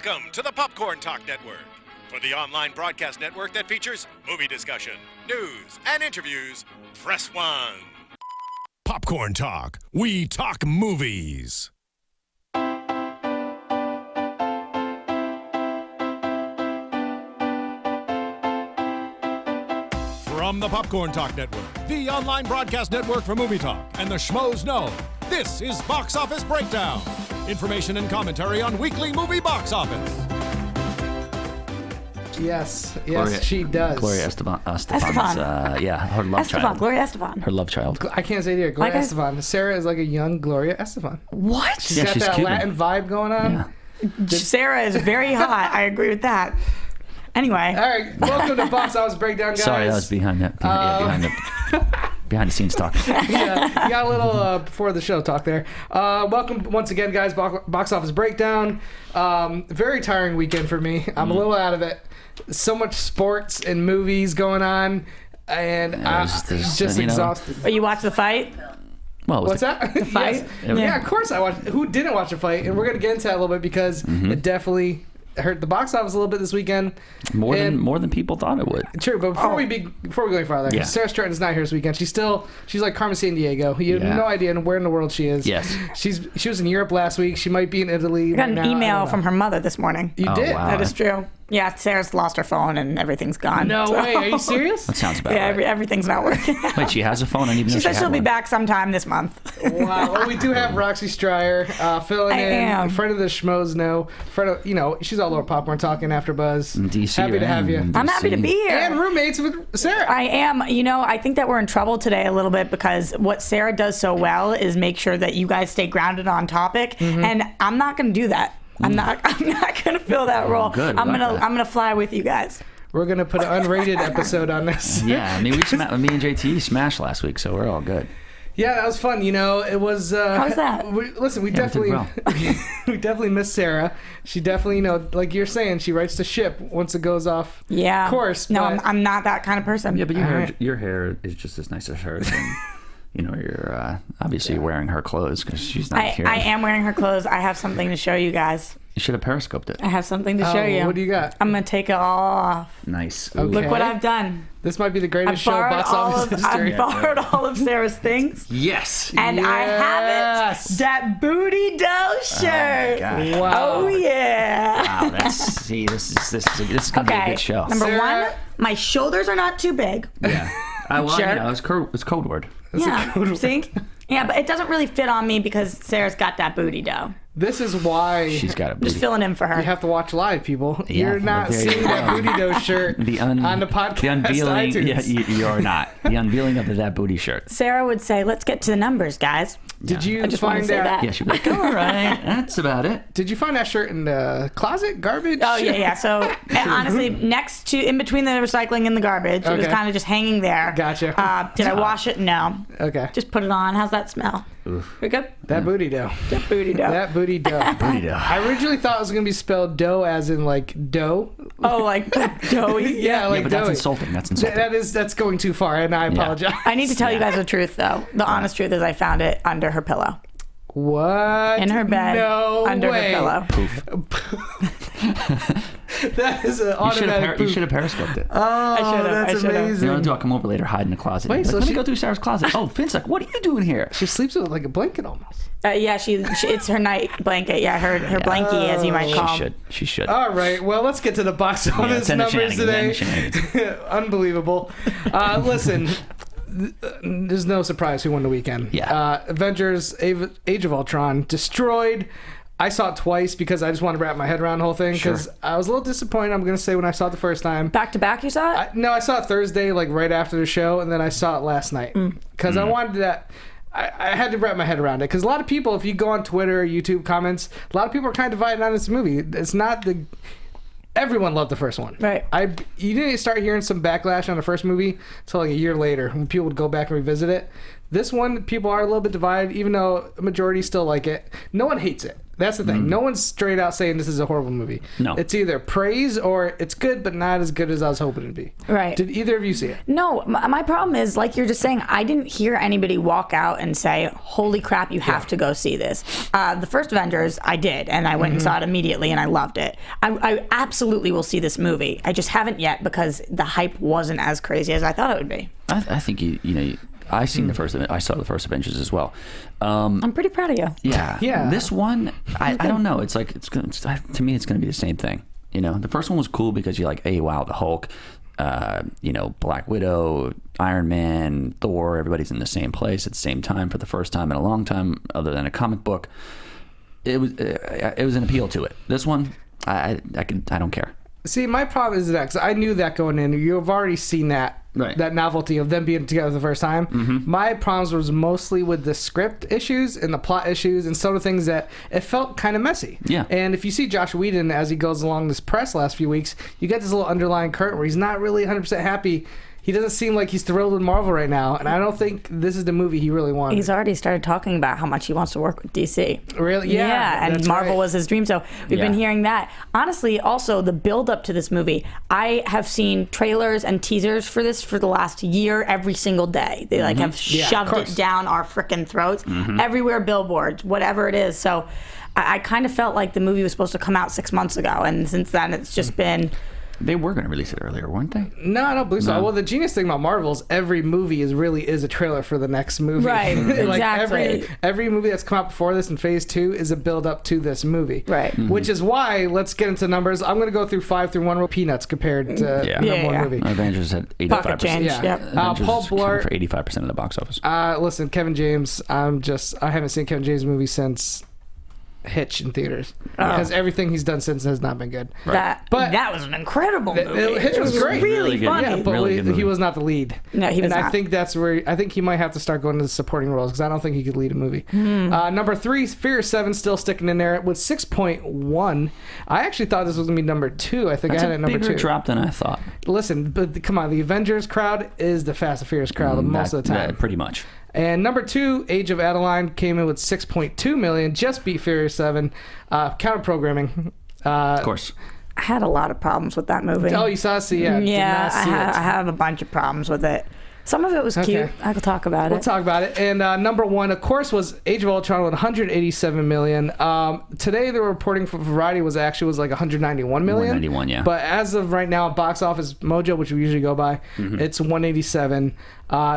Welcome to the Popcorn Talk Network, for the online broadcast network that features movie discussion, news, and interviews. Press 1. Popcorn Talk. We talk movies. From the Popcorn Talk Network, the online broadcast network for movie talk, and the Schmoes know, this is Box Office Breakdown. Information and commentary on weekly movie box office. Yes, Gloria, she does. Gloria Estefan's, her love child. Gloria Estefan. Her love child. I can't say it here. Gloria Estefan. Sarah is like a young Gloria Estefan. What? She's got that Cuban Latin vibe going on. Yeah. Sarah is very hot. I agree with that. Anyway. All right, welcome to Box Office Breakdown, guys. Sorry, that was behind the scenes talk. Yeah, you got a little before the show talk there. Welcome once again, guys. Box Office Breakdown. Very tiring weekend for me. I'm a little out of it. So much sports and movies going on, and I'm just exhausted. But you watched the fight? Well, what's that? The fight? Yes. Yeah, of course I watched. Who didn't watch the fight? And we're gonna get into that a little bit because it definitely hurt the box office a little bit this weekend. More than people thought it would. True, but before we go any farther, Sarah Stratton's not here this weekend. She's like Carmen Sandiego. You have no idea where in the world she is. Yes. She was in Europe last week. She might be in Italy. I got an email from her mother this morning. You did? Wow. That is true. Yeah, Sarah's lost her phone and everything's gone. No way. Are you serious? That sounds about right. Yeah, everything's not working. Wait, she has a phone? I didn't even know she said she'll be back sometime this month. Wow. Well, we do have Roxy Stryer filling in front of the Schmoes know. She's all over Popcorn Talking After Buzz. DC, happy to have you. I'm happy to be here. And roommates with Sarah. I am. I think that we're in trouble today a little bit because what Sarah does so well is make sure that you guys stay grounded on topic, and I'm not going to do that. I'm not gonna fill that role. Good. I'm gonna fly with you guys. We're gonna put an unrated episode on this. Yeah, I mean me and JTE smashed last week, so we're all good. Yeah, that was fun. It was. How's that? We definitely miss Sarah. She definitely, like you're saying, she writes the ship once it goes off. Yeah. Course. No, I'm not that kind of person. Yeah, but your hair is just as nice as hers. And you're obviously wearing her clothes because she's not here. I am wearing her clothes. I have something to show you guys. You should have periscoped it. I have something to show you. What do you got? I'm going to take it all off. Nice. Okay. Look what I've done. This might be the greatest show box office history. I borrowed all of Sarah's things. Yes. And I have it. That Booty Dough shirt. Oh, wow. Oh, yeah. Wow. This is going to be a good show. Number one, my shoulders are not too big. Yeah. It's code word. See? Yeah, but it doesn't really fit on me because Sarah's got that booty dough. This is why she's got a booty. Just filling in for her. You have to watch live, people. Yeah, you're not seeing that booty dough shirt on the podcast. The unveiling, iTunes. you're not. The unveiling of that booty shirt. Sarah would say, "Let's get to the numbers, guys." Did you I just find want to say that? Yeah, she'd be like, "All right, that's about it." Did you find that shirt in the closet, garbage? Oh yeah. So honestly, in between the recycling and the garbage, it was kind of just hanging there. Gotcha. Did I wash it? No. Okay. Just put it on. How's that smell? Pretty good. That booty dough. That booty dough. That booty dough. Booty dough. I originally thought it was going to be spelled dough as in like dough. Oh, like doughy? Yeah, like but doughy. that's insulting. That's going too far, and I apologize. I need to tell you guys the truth, though. The honest truth is I found it under her pillow. What? In her bed. No under way. her pillow. That is an automatic You should have periscoped it. Oh, that's amazing. You know what I'll do? I'll come over later, hide in the closet. Wait, let me go through Sarah's closet. Oh, Finstock, what are you doing here? She sleeps with like a blanket almost. Yeah, it's her night blanket. Yeah, her blankie, as you might call. She should. All right, well, let's get to the box office numbers today. Unbelievable. Listen, there's no surprise who won the weekend. Yeah. Avengers Age of Ultron destroyed. I saw it twice because I just wanted to wrap my head around the whole thing because I was a little disappointed, I'm going to say, when I saw it the first time. Back to back you saw it? No, I saw it Thursday, like right after the show, and then I saw it last night because I wanted that. I had to wrap my head around it because a lot of people, if you go on Twitter or YouTube comments, a lot of people are kind of divided on this movie. It's not the... Everyone loved the first one. Right. You didn't start hearing some backlash on the first movie until like a year later when people would go back and revisit it. This one, people are a little bit divided, even though a majority still like it. No one hates it. That's the thing. No one's straight out saying this is a horrible movie. No. It's either praise or it's good, but not as good as I was hoping it'd be. Right. Did either of you see it? No, my problem is, like you're just saying, I didn't hear anybody walk out and say, holy crap, you have to go see this. The first Avengers, I did, and I went and saw it immediately, and I loved it. I absolutely will see this movie. I just haven't yet because the hype wasn't as crazy as I thought it would be. I think I saw the first Avengers as well. I'm pretty proud of you. Yeah. This one, I don't know. It's like to me, it's going to be the same thing. The first one was cool because you're like, hey, wow, the Hulk, Black Widow, Iron Man, Thor, everybody's in the same place at the same time for the first time in a long time, other than a comic book. It was an appeal to it. This one, I don't care. See, my problem is that because I knew that going in, you've already seen that. Right. That novelty of them being together the first time. Mm-hmm. My problems was mostly with the script issues and the plot issues and some of the things that it felt kind of messy. Yeah. And if you see Josh Whedon as he goes along this press last few weeks, you get this little underlying current where he's not really 100% happy. He doesn't seem like he's thrilled with Marvel right now, and I don't think this is the movie he really wanted. He's already started talking about how much he wants to work with DC. Really? Yeah. And Marvel was his dream. So we've been hearing that. Honestly, also the build up to this movie, I have seen trailers and teasers for this for the last year every single day. They have shoved it down our frickin' throats. Everywhere, billboards, whatever it is. So I kind of felt like the movie was supposed to come out 6 months ago, and since then it's just been... They were going to release it earlier, weren't they? No, I don't believe so. Well, the genius thing about Marvel is every movie is a trailer for the next movie. Right, like exactly. every movie that's come out before this in Phase 2 is a build up to this movie. Right. Mm-hmm. Which is why, let's get into numbers. I'm going to go through 5 through 1 row peanuts compared to number one movie. Avengers had 85%. Pocket change, yep. Avengers Paul Blart for 85% of the box office. Listen, Kevin James, I haven't seen Kevin James movie since Hitch in theaters because everything he's done since has not been good. Right. That was an incredible movie. Hitch was great, really funny. Yeah, but really good he was not the lead. No, he was and not. I think that's where I think he might have to start going to the supporting roles because I don't think he could lead a movie. Number 3, Fear 7, still sticking in there with 6.1. I actually thought this was gonna be number 2. I think That's I had it number 2. a bigger drop than I thought. Listen, but come on, the Avengers crowd is the Fast and Furious crowd most of the time. Pretty much. And number 2, Age of Adeline, came in with 6.2 million, just beat Furious 7. Counter programming. Of course. I had a lot of problems with that movie. Oh, you saw it? Yeah. Yeah, I have a bunch of problems with it. Some of it was cute. I could talk about it. We'll talk about it. And number 1, of course, was Age of Ultron with 187 million. Today, the reporting for Variety was like 191 million. 191, yeah. But as of right now, Box Office Mojo, which we usually go by, it's 187.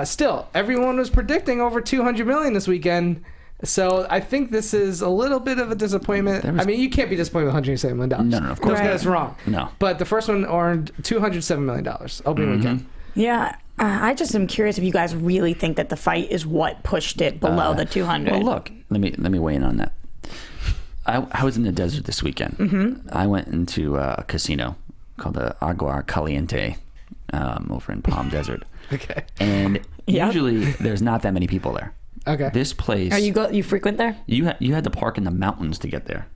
Still, everyone was predicting over 200 million this weekend. So I think this is a little bit of a disappointment. I mean, you can't be disappointed with $107 million. No, of course not. That's wrong. No. But the first one earned $207 million opening weekend. Yeah. I just am curious if you guys really think that the fight is what pushed it below the 200. Well, look, let me weigh in on that. I was in the desert this weekend. I went into a casino called the Agua Caliente over in Palm Desert. Okay. And usually there's not that many people there. Okay. This place. You frequent there? You had to park in the mountains to get there.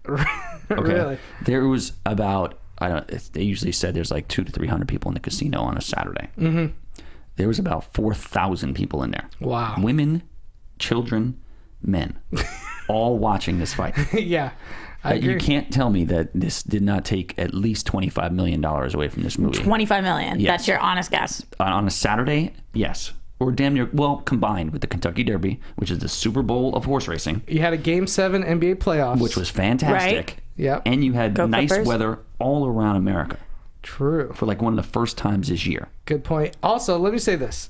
Okay. Really? There was about they usually said there's like 200 to 300 people in the casino on a Saturday. There was about 4,000 people in there. Wow. Women, children, men, all watching this fight. Yeah. You can't tell me that this did not take at least $25 million away from this movie. $25 million. Yes. That's your honest guess. On a Saturday, yes. Or damn near, well, combined with the Kentucky Derby, which is the Super Bowl of horse racing. You had a Game 7 NBA playoffs. Which was fantastic. Right. Yep. And you had Go nice Clippers. weather all around America. True. For like one of the first times this year. Good point. Also, let me say this.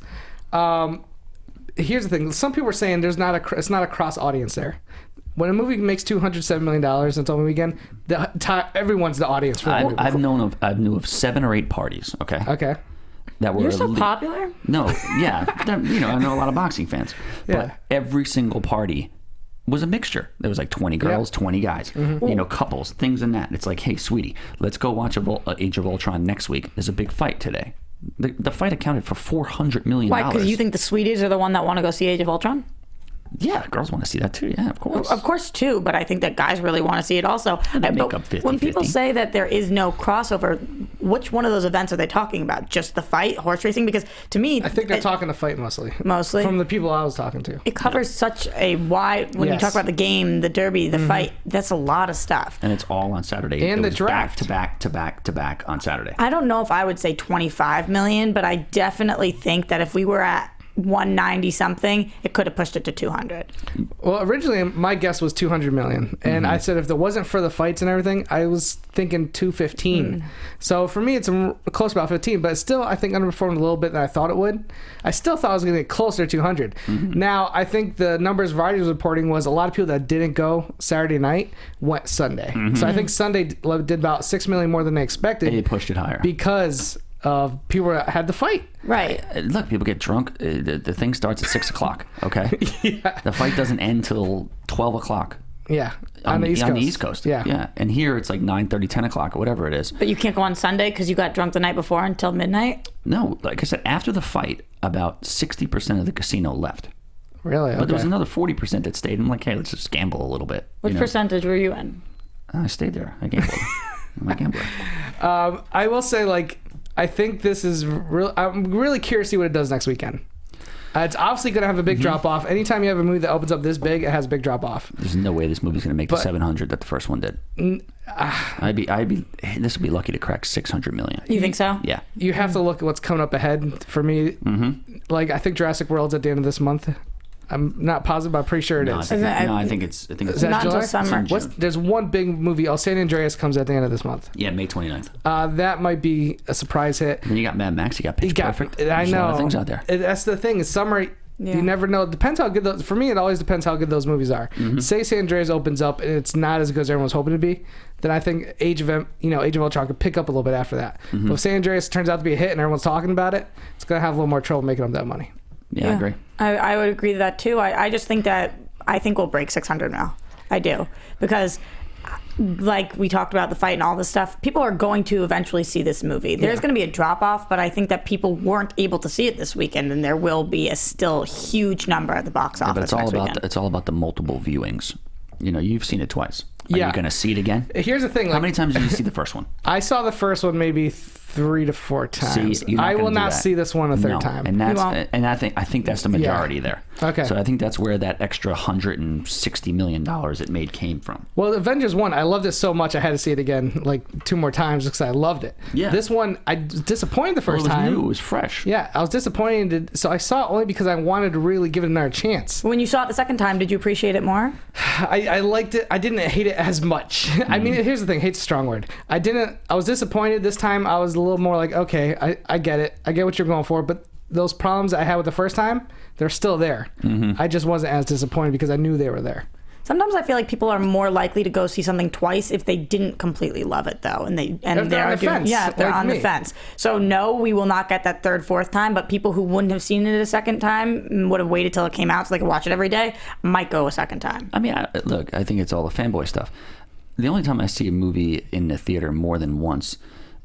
Here's the thing. Some people are saying it's not a cross audience there. When a movie makes $207 million on its own weekend, everyone's the audience for that movie. I knew of 7 or 8 parties. Okay. Okay. That were You're so popular? No, yeah. I know a lot of boxing fans. Yeah. But every single party was a mixture. There was like 20 girls, 20 guys, couples, things in that. It's like, hey, sweetie, let's go watch Age of Ultron next week. There's a big fight today. The fight accounted for $400 million. Why? Because you think the sweeties are the one that want to go see Age of Ultron? Yeah, girls want to see that too. Yeah, of course. Of course, too. But I think that guys really want to see it also. They make up 50-50. When people say that there is no crossover, which one of those events are they talking about? Just the fight, horse racing? Because to me, I think they're talking the fight mostly. Mostly from the people I was talking to. It covers such a wide. When you talk about the game, the derby, the fight, that's a lot of stuff. And it's all on Saturday. And the draft. Back to back on Saturday. I don't know if I would say 25 million, but I definitely think that if we were at 190 something, it could have pushed it to 200. Well, originally my guess was 200 million, and I said if it wasn't for the fights and everything, I was thinking 215. So for me, it's close to about 15, but still, I think underperformed a little bit than I thought it would. I still thought I was going to get closer to 200. Now, I think the numbers Variety was reporting was a lot of people that didn't go Saturday night went Sunday. So I think Sunday did about 6 million more than they expected. They pushed it higher because of people that had the fight. Right. Look, people get drunk. The thing starts at 6 o'clock. Okay. The fight doesn't end till 12 o'clock. Yeah. On the East Coast. Yeah. Yeah. And here it's like 9:30, 10 o'clock or whatever it is. But you can't go on Sunday because you got drunk the night before until midnight? No, like I said, after the fight, about 60% of the casino left. Really? Okay. But there was another 40% that stayed. I'm like, hey, let's just gamble a little bit. What percentage were you in? I stayed there. I gambled. I'm a gambler. I will say, like, I think this is real. I'm really curious to see what it does next weekend. It's obviously going to have a big drop off. Anytime you have a movie that opens up this big, it has a big drop off. There's no way this movie's going to make the 700 that the first one did. This would be lucky to crack 600 million. You think so? Yeah. You have to look at what's coming up ahead for me. Like, I think Jurassic World's at the end of this month. I'm not positive, but I'm pretty sure it is. I think it's Is that not July? until summer. There's one big movie, San Andreas, comes at the end of this month. Yeah, May 29th. That might be a surprise hit. And then you got Mad Max, you got Pitch Perfect. I know. There's a lot of things out there. That's the thing. Is summer. You never know. It depends how good those. For me, it always depends how good those movies are. Say San Andreas opens up and it's not as good as everyone was hoping to be, then I think Age of Ultron could pick up a little bit after that. But if San Andreas turns out to be a hit and everyone's talking about it, it's gonna have a little more trouble making up that money. Yeah, I agree. I would agree to that too. I just think that I think we'll break 600 now. I do, because like we talked about the fight and all this stuff, people are going to eventually see this movie. There's going to be a drop off, but I think that people weren't able to see it this weekend, and there will be a still huge number at the box office. But it's all about the multiple viewings. You know, you've seen it twice. Are you going to see it again? Here's the thing. How many times did you see the first one? I saw the first one maybe 3 to 4 times. See, I will not see this one a third time. And I think that's the majority there. Okay. So I think that's where that extra $160 million it made came from. Well, Avengers 1, I loved it so much I had to see it again like 2 more times because I loved it. Yeah. This one, I was disappointed the first time. New, it was fresh. Yeah, I was disappointed. So I saw it only because I wanted to really give it another chance. When you saw it the second time, did you appreciate it more? I liked it. I didn't hate it as much. I mean, here's the thing. Hate's a strong word. I was disappointed this time. I was a little more like, okay, I get it. I get what you're going for. But those problems I had with the first time, they're still there. I just wasn't as disappointed because I knew they were there. Sometimes I feel like people are more likely to go see something twice if they didn't completely love it, though, and they're on the fence, if they're like on me. the fence. So no, we will not get that third, fourth time. But people who wouldn't have seen it a second time, would have waited till it came out so they could watch it every day, might go a second time. I mean, look, I think it's all the fanboy stuff. The only time I see a movie in the theater more than once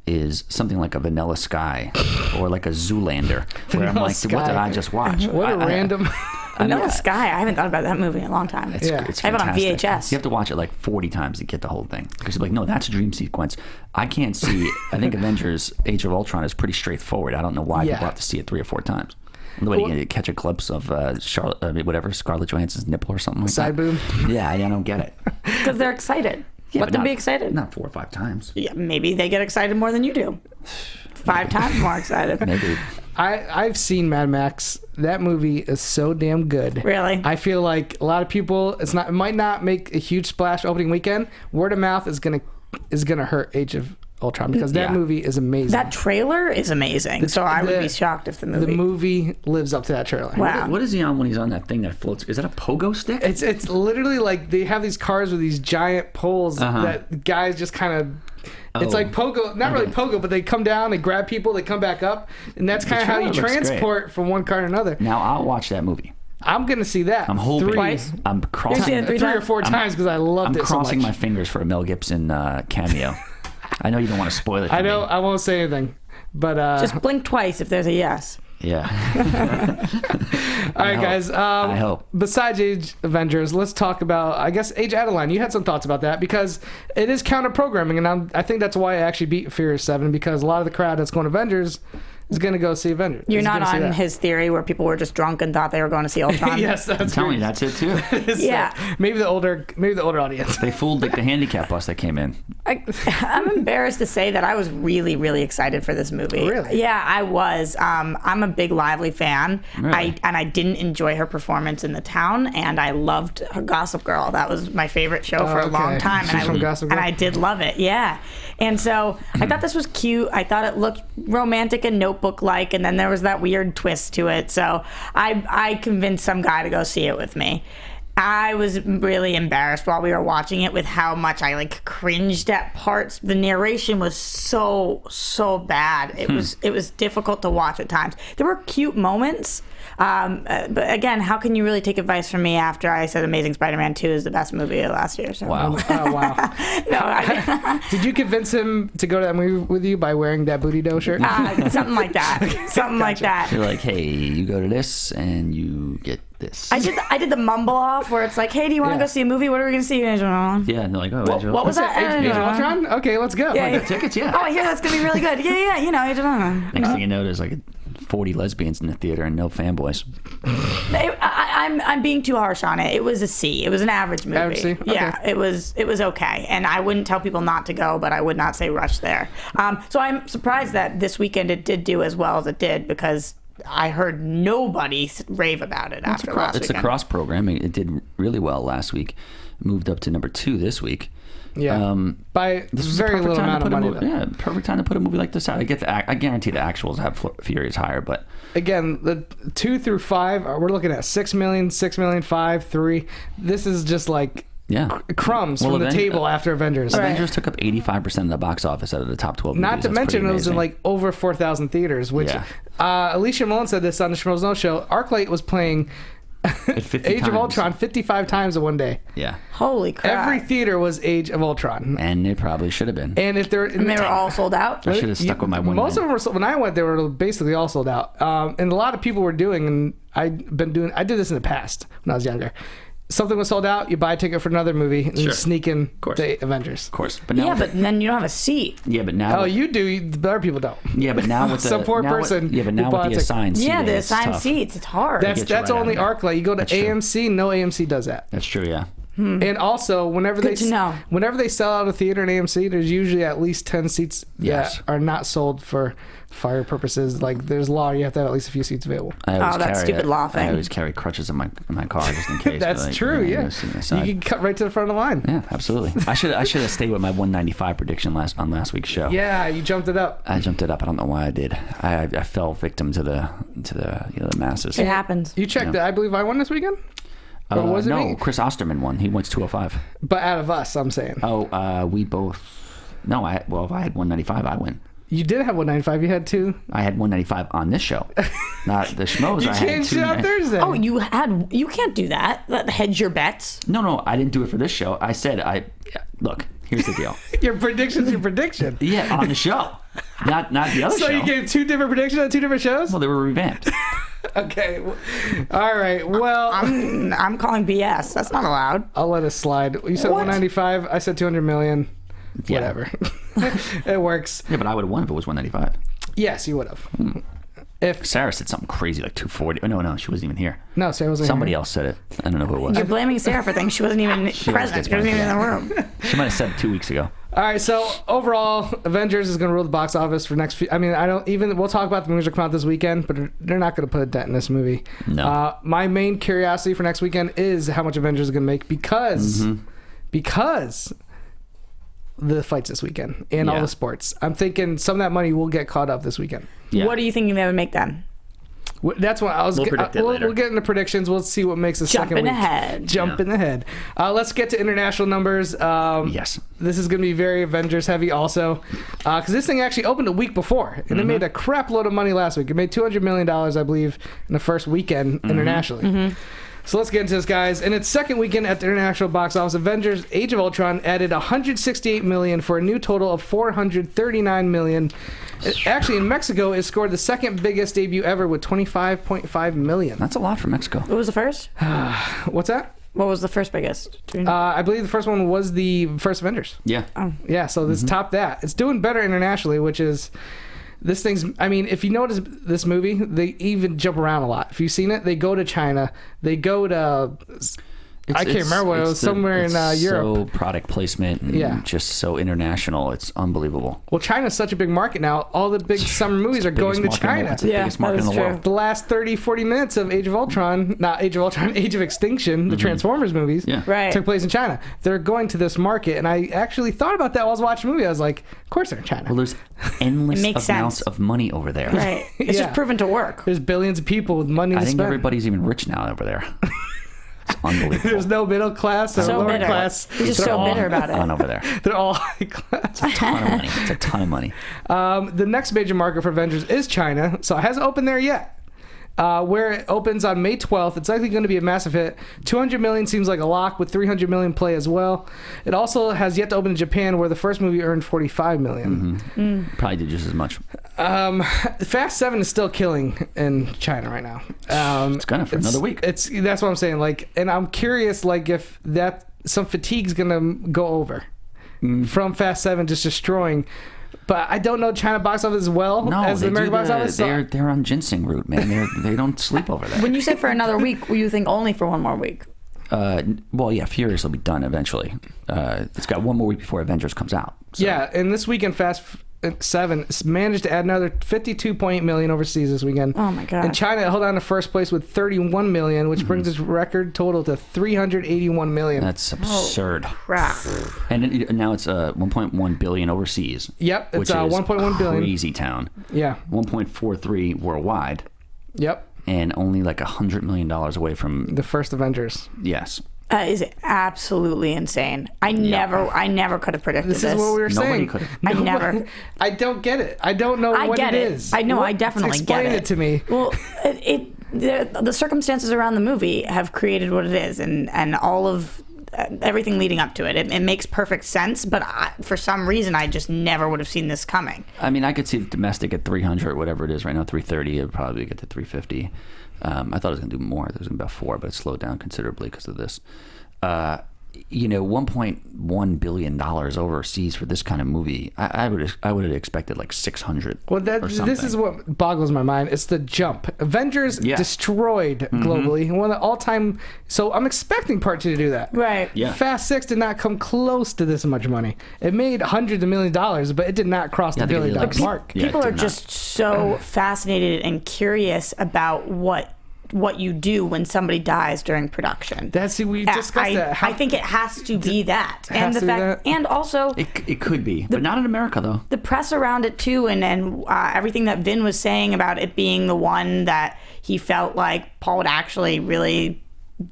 is something like a Vanilla Sky or like a Zoolander, where I'm like, what did I just watch? What a random... Vanilla Sky, I haven't thought about that movie in a long time. It's I have it on fantastic. VHS. You have to watch it like 40 times to get the whole thing. Because you're like, no, that's a dream sequence. I can't see... I think Avengers Age of Ultron is pretty straightforward. I don't know why people have to see it 3 or 4 times. Nobody can catch a glimpse of Scarlett Johansson's nipple or something like Side that. boob? Yeah, I don't get it. Because they're excited. Yeah, Let them be excited. Not 4 or 5 times. Yeah, maybe they get excited more than you do. 5 times more excited. Maybe. I've seen Mad Max. That movie is so damn good. Really? I feel like a lot of people, it might not make a huge splash opening weekend. Word of mouth is gonna hurt Age of Ultron because that movie is amazing. That trailer is amazing. So I would be shocked if the movie lives up to that trailer. Wow. What is he on when he's on that thing that floats? Is that a pogo stick? It's literally like they have these cars with these giant poles that guys just kind of... It's like pogo, not really pogo, but they come down, they grab people, they come back up, and that's kind of how you transport from one car to another. Now I'll watch that movie. I'm gonna see that. I'm hoping. Twice. I'm crossing 3 or 4 times because I loved it so much. I'm crossing my fingers for a Mel Gibson cameo. I know you don't want to spoil it for I know. me. I won't say anything, but just blink twice if there's a yes. Yeah. All right, guys. I hope. Besides Age Avengers, let's talk about, I guess, Age Adeline. You had some thoughts about that because it is counter-programming, and I think that's why I actually beat Furious 7, because a lot of the crowd that's going to Avengers is going to go see Avengers. You're not on his theory where people were just drunk and thought they were going to see Ultron. Yes, that's I'm telling you, that's it too. Yeah. Maybe the older audience. They fooled like the handicap bus that came in. I'm embarrassed to say that I was really, really excited for this movie. Really? Yeah, I was. I'm a big Lively fan. Really? I didn't enjoy her performance in The Town, and I loved her Gossip Girl. That was my favorite show for a long time. She's from Gossip Girl? And I did love it, yeah. And so I thought this was cute. I thought it looked romantic and Notebook-like, and then there was that weird twist to it. So I convinced some guy to go see it with me. I was really embarrassed while we were watching it with how much I cringed at parts. The narration was so bad. It was difficult to watch at times. There were cute moments. But again, how can you really take advice from me after I said Amazing Spider-Man 2 is the best movie of last year? So. Wow. Oh, wow. No, Did you convince him to go to that movie with you by wearing that Booty Dough shirt? something like that. Something like that. You're like, hey, you go to this and you get this. I did the mumble off where it's like, hey, do you want to go see a movie? What are we going to see? Yeah, and they're like, oh, Age of What was that? Age of Ultron? Okay, let's go. Yeah, the tickets, yeah. Oh, I hear that's going to be really good. Yeah, you know, Age of Ultron. Next thing you know, there's like 40 lesbians in the theater and no fanboys. I'm being too harsh on it. It was a C. It was an average movie. Average C? Okay. Yeah, it was okay. And I wouldn't tell people not to go, but I would not say rush there. So I'm surprised that this weekend it did do as well as it did, because I heard nobody rave about it after last weekend. It's a cross programming. It did really well last week. Moved up to number 2 this week. Yeah, by very little amount of money. Yeah, perfect time to put a movie like this out. I guarantee the actuals have Furious higher, but again, the 2 through 5, we're looking at 6 million, 6 million, 5, 3. This is just like crumbs from the table after Avengers. Avengers took up 85% of the box office out of the top 12 movies. Not to mention it was in over 4,000 theaters, which Alicia Mullen said this on the Schmoeville No Show. ArcLight was playing Age of Ultron 55 times in one day. Yeah. Holy crap. Every theater was Age of Ultron. And it probably should have been. And if they're they were all sold out? I should have stuck with my one. Most of them were when I went, they were basically all sold out. And a lot of people were doing, and I did this in the past when I was younger. Something was sold out, you buy a ticket for another movie and you sneak in the Avengers. Of course. But now, but then you don't have a seat. Yeah, but now... Oh, you do. The other people don't. Yeah, but now with the... Some poor person. Yeah, but now with the assigned seats. Yeah, the assigned seats. It's hard. That's only ArcLight. You go to AMC, no AMC does that. That's true, yeah. And also, whenever they sell out a theater in AMC, there's usually at least 10 seats that are not sold for fire purposes. Like, there's law, you have to have at least a few seats available. That's stupid law thing. I always carry crutches in my car just in case. That's true, yeah. You can cut right to the front of the line. Yeah, absolutely. I should have stayed with my 195 prediction on last week's show. Yeah, you jumped it up. I jumped it up. I don't know why I did. I fell victim to the the masses. It happens. You checked it. I believe I won this weekend? Or was it me? Chris Osterman won. He went to 205. But out of us, I'm saying. Oh, we both... No, if I had 195, I win. You did have 195. You had 2. I had 195 on this show, not the Schmoes. You changed it on Thursday. Oh, you can't do that. Hedge your bets. No, I didn't do it for this show. I said look. Here's the deal. Your prediction's your prediction. Yeah, on the show, not the other show. So you gave 2 different predictions on 2 different shows? Well, they were revamped. Okay. All right. Well, I'm calling BS. That's not allowed. I'll let it slide. You said 195. I said 200 million. Yeah. Whatever. It works. Yeah, but I would have won if it was 195. Yes, you would have. If Sarah said something crazy like 240. Oh, no, she wasn't even here. No, Sarah wasn't Somebody here. else said it. I don't know who it was. You're blaming Sarah for things she wasn't even present. She wasn't even in the room. She might have said it 2 weeks ago. All right, so overall, Avengers is going to rule the box office for next. We'll talk about the movies that come out this weekend, but they're not going to put a dent in this movie. No. My main curiosity for next weekend is how much Avengers is going to make because the fights this weekend and all the sports. I'm thinking some of that money will get caught up this weekend. Yeah. What are you thinking they would make then? That's what I was. We'll predict it later. We'll get into predictions. We'll see what makes the second week. Jumping ahead. Let's get to international numbers. Yes. This is going to be very Avengers heavy also, because this thing actually opened a week before, and it made a crap load of money last week. It made $200 million, I believe, in the first weekend internationally. So let's get into this, guys. In its second weekend at the international box office, Avengers: Age of Ultron added $168 million for a new total of $439 million. Actually, in Mexico, it scored the second biggest debut ever with $25.5 million. That's a lot for Mexico. What was the first? What's that? What was the first biggest? I believe the first one was the first Avengers. Yeah. Oh. Yeah, so this topped that. It's doing better internationally, which is... This thing's... I mean, if you notice this movie, they even jump around a lot. If you've seen it, they go to China. They go to... I can't remember what it was. Somewhere in Europe. So product placement and just so international. It's unbelievable. Well, China's such a big market now. All the big summer movies are going to China. It's the biggest market in the world. The last 30, 40 minutes of Age of Ultron, not Age of Ultron, Age of Extinction, the Transformers movies, took place in China. They're going to this market, and I actually thought about that while I was watching the movie. I was like, of course they're in China. Well, there's endless amounts of money over there. Right. It's just proven to work. There's billions of people with money to spend. I think everybody's even rich now over there. It's unbelievable. There's no middle class or lower class. He's just so bitter about it. On over there. They're all high class. It's a ton of money. It's a ton of money. The next major market for Avengers is China, so it hasn't opened there yet. Where it opens on May 12th, it's likely going to be a massive hit. $200 million seems like a lock, with $300 million play as well. It also has yet to open in Japan, where the first movie earned $45 million. Probably did just as much. Fast 7 is still killing in China right now. It's gonna for another week. That's what I'm saying. Like, and I'm curious, like, if that some fatigue's gonna go over from Fast 7 just destroying. But I don't know China box office as well as the American box office. They're on ginseng route, man. They don't sleep over there. When you said for another week, you think only for one more week? Well, yeah, Furious will be done eventually. It's got one more week before Avengers comes out. So. Yeah, and this weekend, Fast 7 managed to add another $52.8 million overseas this weekend. Oh my god! And China held on to first place with $31 million, which brings its record total to $381 million. That's absurd. Oh, crap! And now it's $1.1 billion overseas. Yep, it's $1.1 billion. Crazy town. Yeah. 1.43 worldwide. Yep. And only like $100 million away from the first Avengers. Yes. Is absolutely insane. I never could have predicted this. This is what we were saying. Nobody could have. I never. I don't get it. I don't know what it is. I know. I definitely get it. Explain it to me. Well, the circumstances around the movie have created what it is, and all of everything leading up to it. It makes perfect sense, but for some reason, I just never would have seen this coming. I mean, I could see the domestic at 300, whatever it is right now, 330. It would probably get to 350. I thought it was going to do more. It was going to be about 4, but it slowed down considerably because of this. $1.1 billion overseas for this kind of movie. I would have expected like 600. Well, this is what boggles my mind. It's the jump. Avengers destroyed globally, one of the all-time. So I'm expecting Part 2 to do that. Right. Yeah. Fast 6 did not come close to this much money. It made hundreds of millions of dollars, but it did not cross the $1 billion mark. People are just so fascinated and curious about what you do when somebody dies during production. We discussed that. I think it has to be that, and the fact, and also it could be, but not in America though. The press around it too, and everything that Vin was saying about it being the one that he felt like Paul would actually really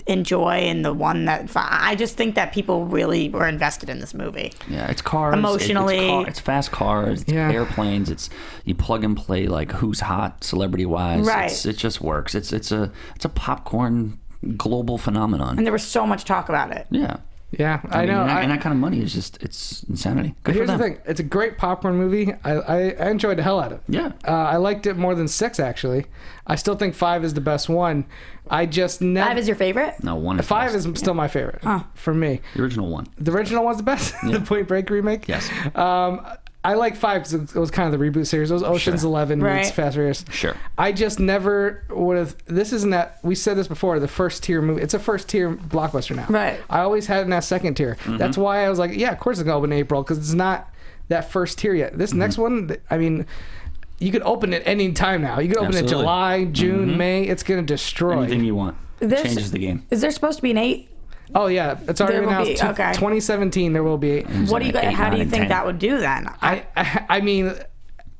enjoy, and the one that I just think that people really were invested in this movie. Yeah, it's cars emotionally. It's fast cars, it's airplanes. It's you plug and play like who's hot celebrity wise. Right. It just works. It's a popcorn global phenomenon. And there was so much talk about it. Yeah. Yeah, I know. And that kind of money is it's insanity. Good Here's for them. the thing. It's a great popcorn movie. I enjoyed the hell out of it. Yeah. I liked it more than 6, actually. I still think 5 is the best one. I just never... 5 is your favorite? No, 1 is 5 is still my favorite for me. The original one. The original one's the best? The Point Break remake? Yes. I like 5 because it was kind of the reboot series. It was Ocean's 11 meets Fast Furious. Sure. I just never would have... This isn't that... We said this before, the first tier movie. It's a first tier blockbuster now. Right. I always had it in that second tier. That's why I was like, yeah, of course it's going to open in April, because it's not that first tier yet. This next one, I mean... You could open it any time now. You could open it July, June, May. It's going to destroy. Anything you want. Changes the game. Is there supposed to be an 8? Oh, yeah. It's already announced. 2017, there will be 8. What do you guys, how do you think that would do then? I mean,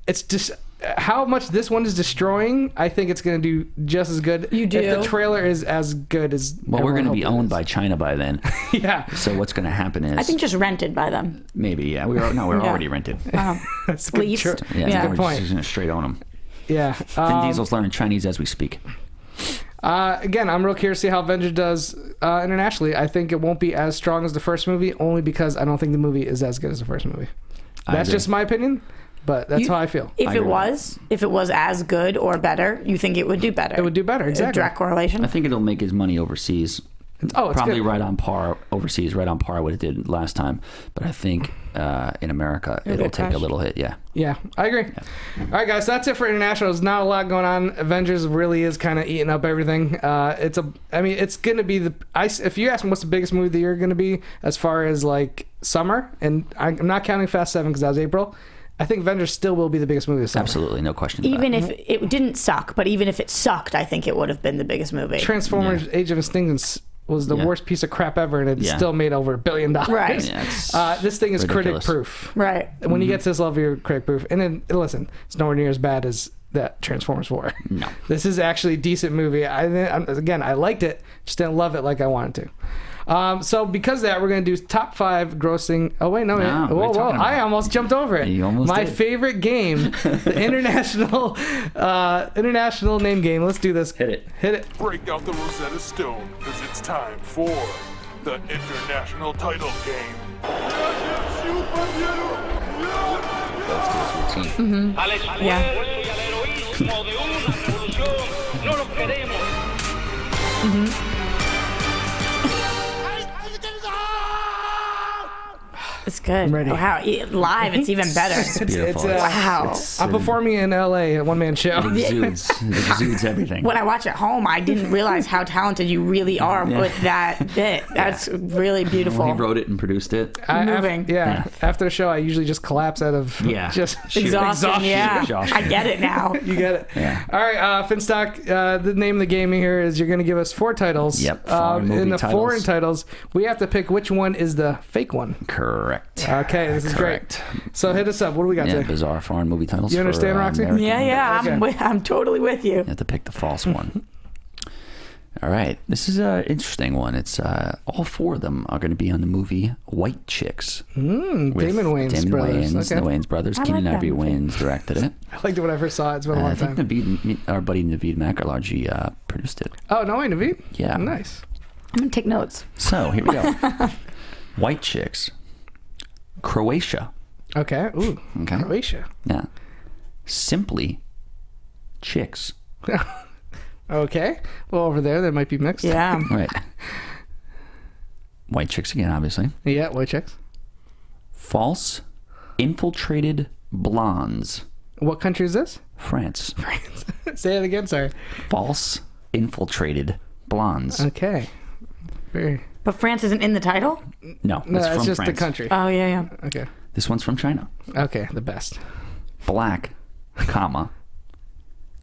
it's just... How much this one is destroying, I think it's going to do just as good. You do? If the trailer is as good as... Well, we're going to be owned by China by then. Yeah. So what's going to happen is... I think just rented by them. Maybe, yeah. We're already rented. That's a good Leased. Yeah, good point. We're just going to straight own them. Yeah. Vin Diesel's learning Chinese as we speak. Again, I'm real curious to see how Avengers does internationally. I think it won't be as strong as the first movie, only because I don't think the movie is as good as the first movie. That's just my opinion, but that's how I feel. If it was as good or better, you think it would do better? It would do better, exactly. Direct correlation? I think it'll make his money overseas. It's probably good. Right on par overseas, right on par what it did last time. But I think in America it'll take a little hit. Yeah, I agree. Yeah. All right, guys, so that's it for international. There's not a lot going on. Avengers really is kind of eating up everything. It's gonna be if you ask me what's the biggest movie of the year gonna be as far as like summer, and I'm not counting Fast 7 because that was April. I think Avengers still will be the biggest movie this summer. Absolutely, no question. Even if it didn't suck, but even if it sucked, I think it would have been the biggest movie. Transformers: Age of Extinction was the worst piece of crap ever, and it still made over $1 billion. Right. Yeah, this thing is ridiculous. critic proof. Right. When you get to this level, you're critic proof. And then listen, it's nowhere near as bad as that Transformers were. No. This is actually a decent movie. I liked it, just didn't love it like I wanted to. So because of that, we're going to do top 5 grossing. Oh, wait, no. Whoa. I almost jumped over it. You almost My did. favorite game, the international name game. Let's do this. Hit it. Break out the Rosetta Stone, because it's time for the international title game. That's his routine. It's good. I'm ready. Wow. Live, it's even better. It's beautiful. Wow. I'm performing in LA, a one-man show. It exudes everything. When I watch at home, I didn't realize how talented you really are with that bit. That's really beautiful. He wrote it and produced it. Moving. After the show, I usually just collapse out of just exhaustion. Yeah. Exhaustion. I get it now. You get it. Yeah. All right, Finstock, the name of the game here is you're going to give us 4 titles. Yep, foreign movie in the titles. foreign titles, we have to pick which one is the fake one. Correct. Okay, this is Correct. great. So hit us up. What do we got today? Bizarre foreign movie titles. You understand, Roxy? Yeah. Okay. I'm totally with you. You have to pick the false one. All right. This is an interesting one. It's all 4 of them are going to be on the movie White Chicks. Damon Wayans brothers. The Wayans brothers. I Keenan like Ivory that movie. Wayans directed it. I liked it when I first saw it. It's been a long I think time. our buddy Naveed Makarlarji produced it. Oh, no way, Naveed? Yeah. Nice. I'm going to take notes. So here we go. White Chicks. Croatia. Okay. Ooh. Okay. Croatia. Yeah. Simply Chicks. Okay. Well, over there, they might be mixed. Yeah. Right. White Chicks again, obviously. Yeah, white chicks. False Infiltrated Blondes. What country is this? France. France. Say it again, sorry. False Infiltrated Blondes. Okay. Very. But France isn't in the title? No, No, it's it's from just France. the country. Oh, yeah. Okay. This one's from China. Okay, the best. Black, comma,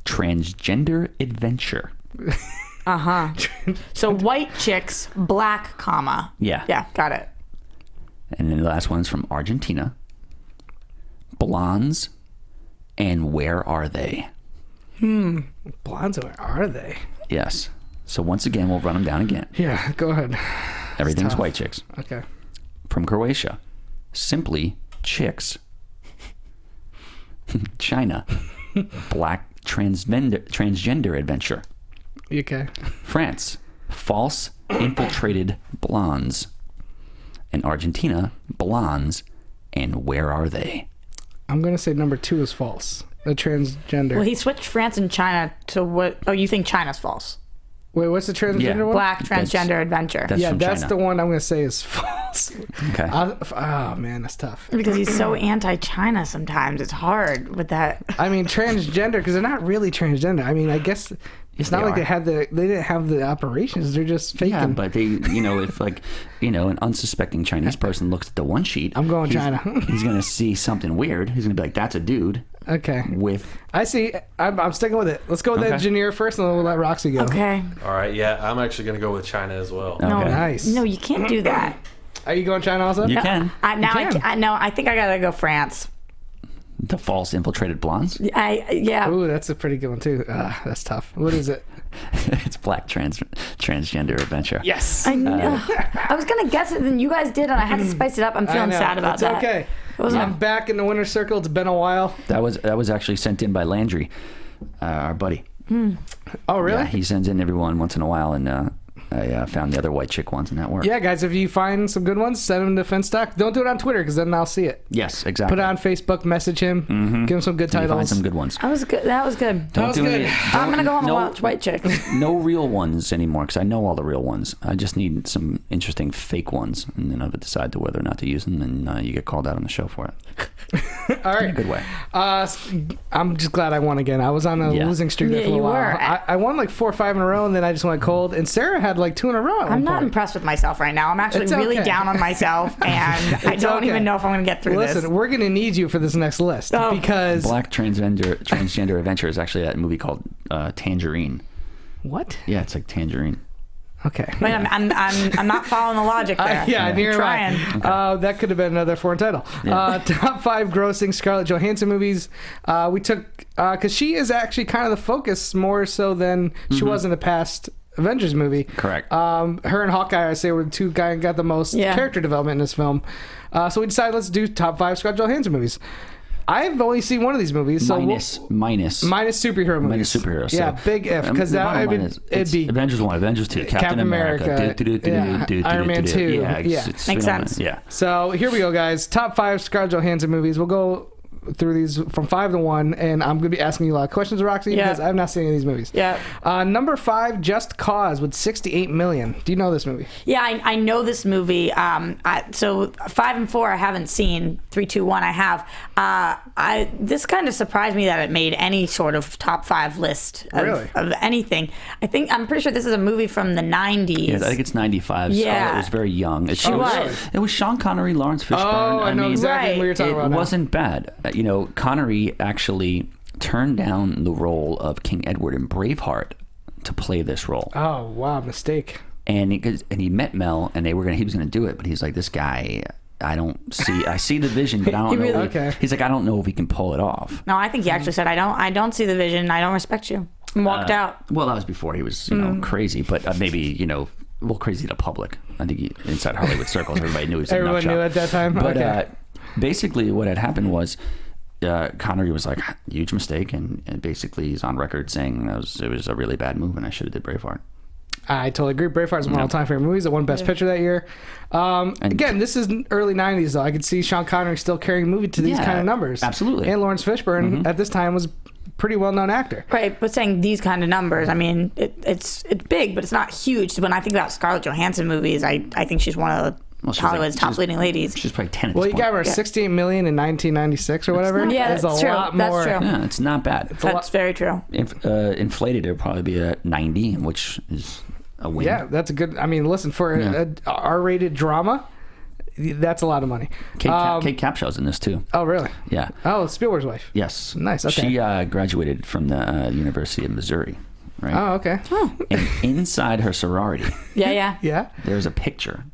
transgender adventure. Uh-huh. So white chicks, black, comma. Yeah. Yeah, got it. And then the last one's from Argentina. Blondes, and where are they? Blondes, where are they? Yes. So once again, we'll run them down again. Yeah, go ahead. Everything's tough. white chicks. Okay. From Croatia. Simply Chicks. China. Black transgender adventure. Okay. France. False infiltrated blondes. And Argentina. Blondes. And where are they? I'm going to say number 2 is false. The transgender. Well, he switched France and China to what? Oh, you think China's false? Wait, what's the transgender Yeah. one? Black transgender adventure. That's yeah, from that's China. the one I'm going to say is false. Okay. Oh, man, that's tough. Because he's so anti-China sometimes. It's hard with that. I mean, transgender, because they're not really transgender. I mean, I guess it's not they like are. they didn't have the operations. They're just faking. Yeah, but they, if an unsuspecting Chinese person looks at the one sheet, I'm going China. He's going to see something weird. He's going to be like, that's a dude Okay. with... I see. I'm sticking with it. Let's go with the Okay. engineer first, and then we'll let Roxy go. Okay. All right, yeah, I'm actually going to go with China as well. No, Okay. Nice. no, you can't do that. Are you going China also? You can. I think I gotta go France. The false infiltrated blondes. Yeah. Ooh, that's a pretty good one, too. That's tough. What is it? It's black transgender adventure. Yes. I know. I was gonna guess it, then you guys did, and I had to spice it up. I'm I feeling know. sad about it's that. okay. It I'm back in the winner's circle. It's been a while. That was actually sent in by Landry, our buddy. Oh, really? Yeah, he sends in every one once in a while, and I found the other white chick ones, and that worked. Yeah, guys, if you find some good ones, send them to Finstock. Don't do it on Twitter, because then I'll see it. Yes, exactly. Put it on Facebook, message him, give him some good You titles. find some good ones. That was good. That was good. Don't do good. any- I'm gonna go home and no- watch White Chicks. No real ones anymore, because I know all the real ones. I just need some interesting fake ones, and then I'll decide to whether or not to use them, and you get called out on the show for it. All right. In a good way. I'm just glad I won again. I was on a losing streak there Yeah, for a you while. were. I won like 4 or 5 in a row, and then I just went cold. And Sarah had like 2 in a row. I'm not impressed with myself right now. I'm actually It's really okay. down on myself, and I don't okay. even know if I'm going to get through Listen, this. we're going to need you for this next list Oh. because... Black Transgender Adventure is actually that movie called Tangerine. What? Yeah, it's like Tangerine. Okay. Wait, I'm not following the logic there. Yeah, I'm near trying. that could have been another foreign title. Top 5 grossing Scarlett Johansson movies. We took because she is actually kind of the focus more so than she was in the past Avengers movie. Correct. Her and Hawkeye, I say, were the two guys got the most character development in this film. So we decided let's do top 5 Scarlett Johansson movies. I've only seen one of these movies, so minus superhero movies. Minus superheroes. Yeah, so, big if, because the that bottom line it'd be Avengers 1, Avengers 2, Captain America, Iron Man 2. Yeah, Yeah. Makes sense. Yeah. So here we go, guys. Top 5 Scarlett Johansson movies. We'll go through these from 5 to 1, and I'm going to be asking you a lot of questions, Roxy, because I've not seen any of these movies. Yeah. Number 5, Just Cause, with $68 million. Do you know this movie? Yeah, I know this movie. So 5 and 4 I haven't seen. 3, 2, 1 I have. This kind of surprised me that it made any sort of top 5 list of anything. I'm pretty sure this is a movie from the 90s. Yeah, I think it's 95. Yeah. Scarlett was very young. She was. It was Sean Connery, Lawrence Fishburne. Oh, I know exactly Right. what you're talking about It now. wasn't bad. Connery actually turned down the role of King Edward in Braveheart to play this role. Oh, wow, mistake. And he met Mel, and he was gonna do it, but he's like, this guy, I see the vision, but I don't know. Okay. He's like, I don't know if he can pull it off. No, I think he actually said, I don't see the vision. I don't respect you. And walked out. Well, that was before he was, crazy, but maybe, crazy to public. I think inside Hollywood circles, everybody knew he was a Everyone nut knew job. at that time? But Okay. basically what had happened was Connery was like, huge mistake, and basically he's on record saying it was a really bad move and I should have did Braveheart. I totally agree. Braveheart is one of my all-time favorite movies. It won Best Picture that year. Again, this is early 90s, though. I could see Sean Connery still carrying a movie to these kind of numbers. Absolutely. And Lawrence Fishburne, at this time, was a pretty well-known actor. Right, but saying these kind of numbers, I mean, it's big, but it's not huge. When I think about Scarlett Johansson movies, I think she's one of Hollywood's top leading ladies. She's probably 10 at Well, this you point. got her $68 million in 1996 or whatever. Yeah, That's that's a true. lot That's more. true. Yeah, it's not bad. That's very true. Inflated, it'll probably be a 90, which is a win. Yeah, that's a good. I mean, listen, for a R-rated drama, that's a lot of money. Kate Capshaw's in this too. Oh, really? Yeah. Oh, Spielberg's wife. Yes. Nice, okay. She graduated from the University of Missouri, right? Oh, okay. And inside her sorority, Yeah. Yeah. there's a picture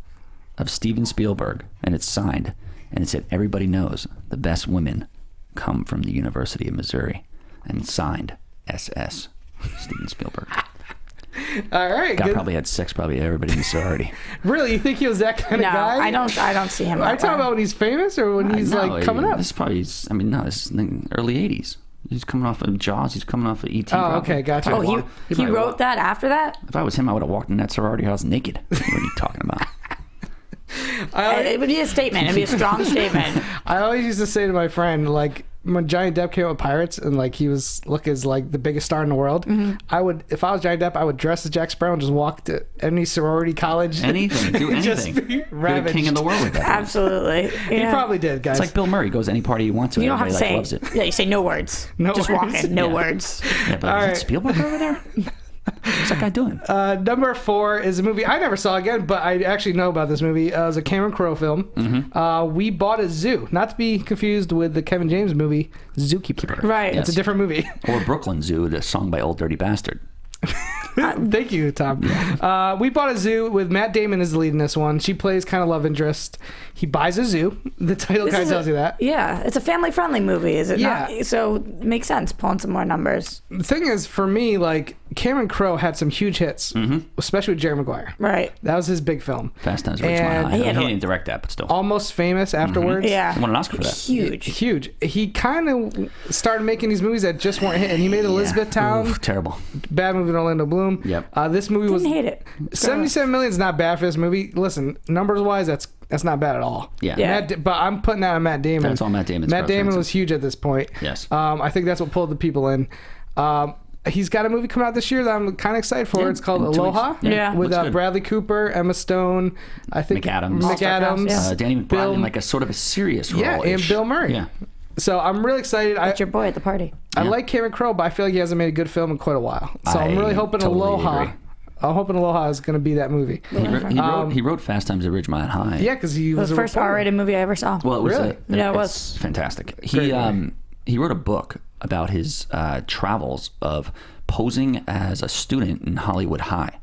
of Steven Spielberg, and it's signed, and it said, "Everybody knows the best women come from the University of Missouri," and signed SS Steven Spielberg. All right. Guy Good. probably had sex, probably everybody in the sorority. Really? You think he was that kind No, of guy? I don't see him. Are you that talking way. about when he's famous or when he's No, like coming up? This is probably, this is the early 80s. He's coming off of Jaws. He's coming off of E.T. Oh, probably. okay, gotcha. Oh, he probably wrote walked. that after that? If I was him, I would have walked in that sorority house naked. What are you talking about? It would be a statement. It'd be a strong statement. I always used to say to my friend, like, when Johnny Depp came out with Pirates and like he was look as like the biggest star in the world, I would, if I was Johnny Depp, I would dress as Jack Sparrow and just walk to any sorority college. Anything. Do anything. Just be You're the ravaged. king of the world with that. Absolutely. He Yeah. probably did, guys. It's like Bill Murray goes any party he wants to. You don't have to Everybody say. loves it. Yeah, you say no words. No Just words. walk in. No Yeah. words. Yeah, but All is right. it Spielberg over there? What's that guy doing? Number 4 is a movie I never saw again, but I actually know about this movie. It was a Cameron Crowe film. We Bought a Zoo, not to be confused with the Kevin James movie Zookeeper. Right. It's a different movie. Or Brooklyn Zoo, the song by Old Dirty Bastard. Thank you, Tom. We Bought a Zoo with Matt Damon as the lead in this one. She plays kind of love interest. He buys a zoo. The title kind of tells you that. Yeah, it's a family-friendly movie, is it Yeah. not? So it makes sense, pulling some more numbers. The thing is, for me, like, Cameron Crowe had some huge hits, especially with Jerry Maguire. Right. That was his big film. Fast Times at Ridgemont High. He didn't direct that, but still. Almost Famous afterwards. Yeah. He won an Oscar for that. Huge. He kind of started making these movies that just weren't hitting. He made Elizabethtown. Oof, terrible. Bad movie with Orlando Bloom. Yep. This movie was... Didn't hate it. 77 million is not bad for this movie. Listen, numbers-wise, that's not bad at all. Yeah. But I'm putting that on Matt Damon. That's all Matt Damon. Matt Damon was huge at this point. Yes. I think that's what pulled the people in. He's got a movie coming out this year that I'm kind of excited for. It's called Aloha. Yeah. With Looks good. Bradley Cooper, Emma Stone, I think McAdams. Danny McBride in like a sort of a serious role. Yeah, and Bill Murray. Yeah. So I'm really excited. That's your boy at the party. I like Cameron Crowe, but I feel like he hasn't made a good film in quite a while. So I'm really hoping Aloha. Agree. I'm hoping Aloha is going to be that movie. He wrote Fast Times at Ridgemont High. Yeah, because he was the first R-rated movie I ever saw. Well, it was Really? Yeah, it it's was. fantastic. He wrote a book about his travels of posing as a student in Hollywood High.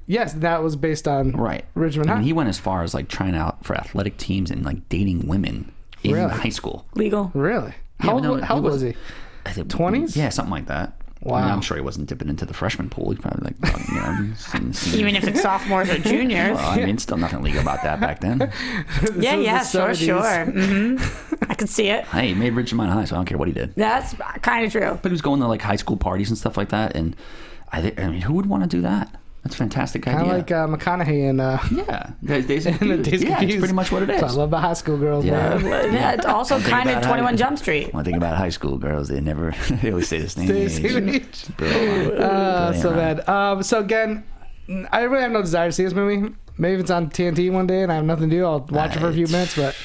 Yes, that was based on Richmond High. I mean, he went as far as like trying out for athletic teams and like dating women in high school. Legal. Really? How old was he? I think 20s? Yeah, something like that. Wow. I mean, I'm sure he wasn't dipping into the freshman pool. He probably Even if it's sophomores or juniors. Well, I mean, still nothing legal about that back then. Yeah, was the sure. 70s. I could see it. Hey, he made Ridgemont High, so I don't care what he did. That's kind of true. But he was going to like high school parties and stuff like that, and I mean, who would want to do that? That's a fantastic idea. Kind of like McConaughey and Days of Confused. Yeah, it's pretty much what it is. So I love about high school girls. Yeah. Man. Yeah, it's also kind of 21 Jump Street. One thing about high school girls, they always say the same age. So Brilliant, bad. So again, I really have no desire to see this movie. Maybe if it's on TNT one day and I have nothing to do, I'll watch it for a few minutes. But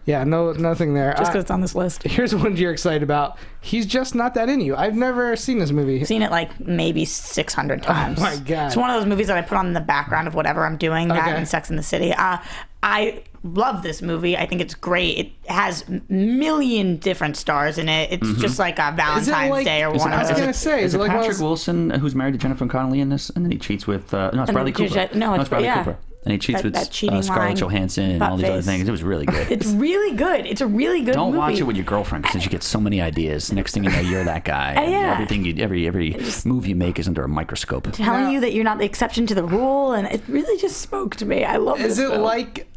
yeah, nothing there. Just because it's on this list. Here's one you're excited about. He's just not that into you. I've never seen this movie. Seen it like maybe 600 times. Oh my God. It's one of those movies that I put on in the background of whatever I'm doing. That and Sex and the City. I love this movie. I think it's great. It has million different stars in it. It's just like a Valentine's Day or one of those. I was gonna say, is it like Patrick Wilson who's married to Jennifer Connelly in this, and then he cheats with it's Bradley Cooper. No, it's Bradley Cooper. And he cheats with Scarlett Johansson and all these other things. It was really good. It's really good. It's a really good movie. Don't watch it with your girlfriend because you get so many ideas. Next thing you know, you're that guy. Yeah. Every move you make is under a microscope. Telling you that you're not the exception to the rule, and it really just spoke to me. I love this film. Is it like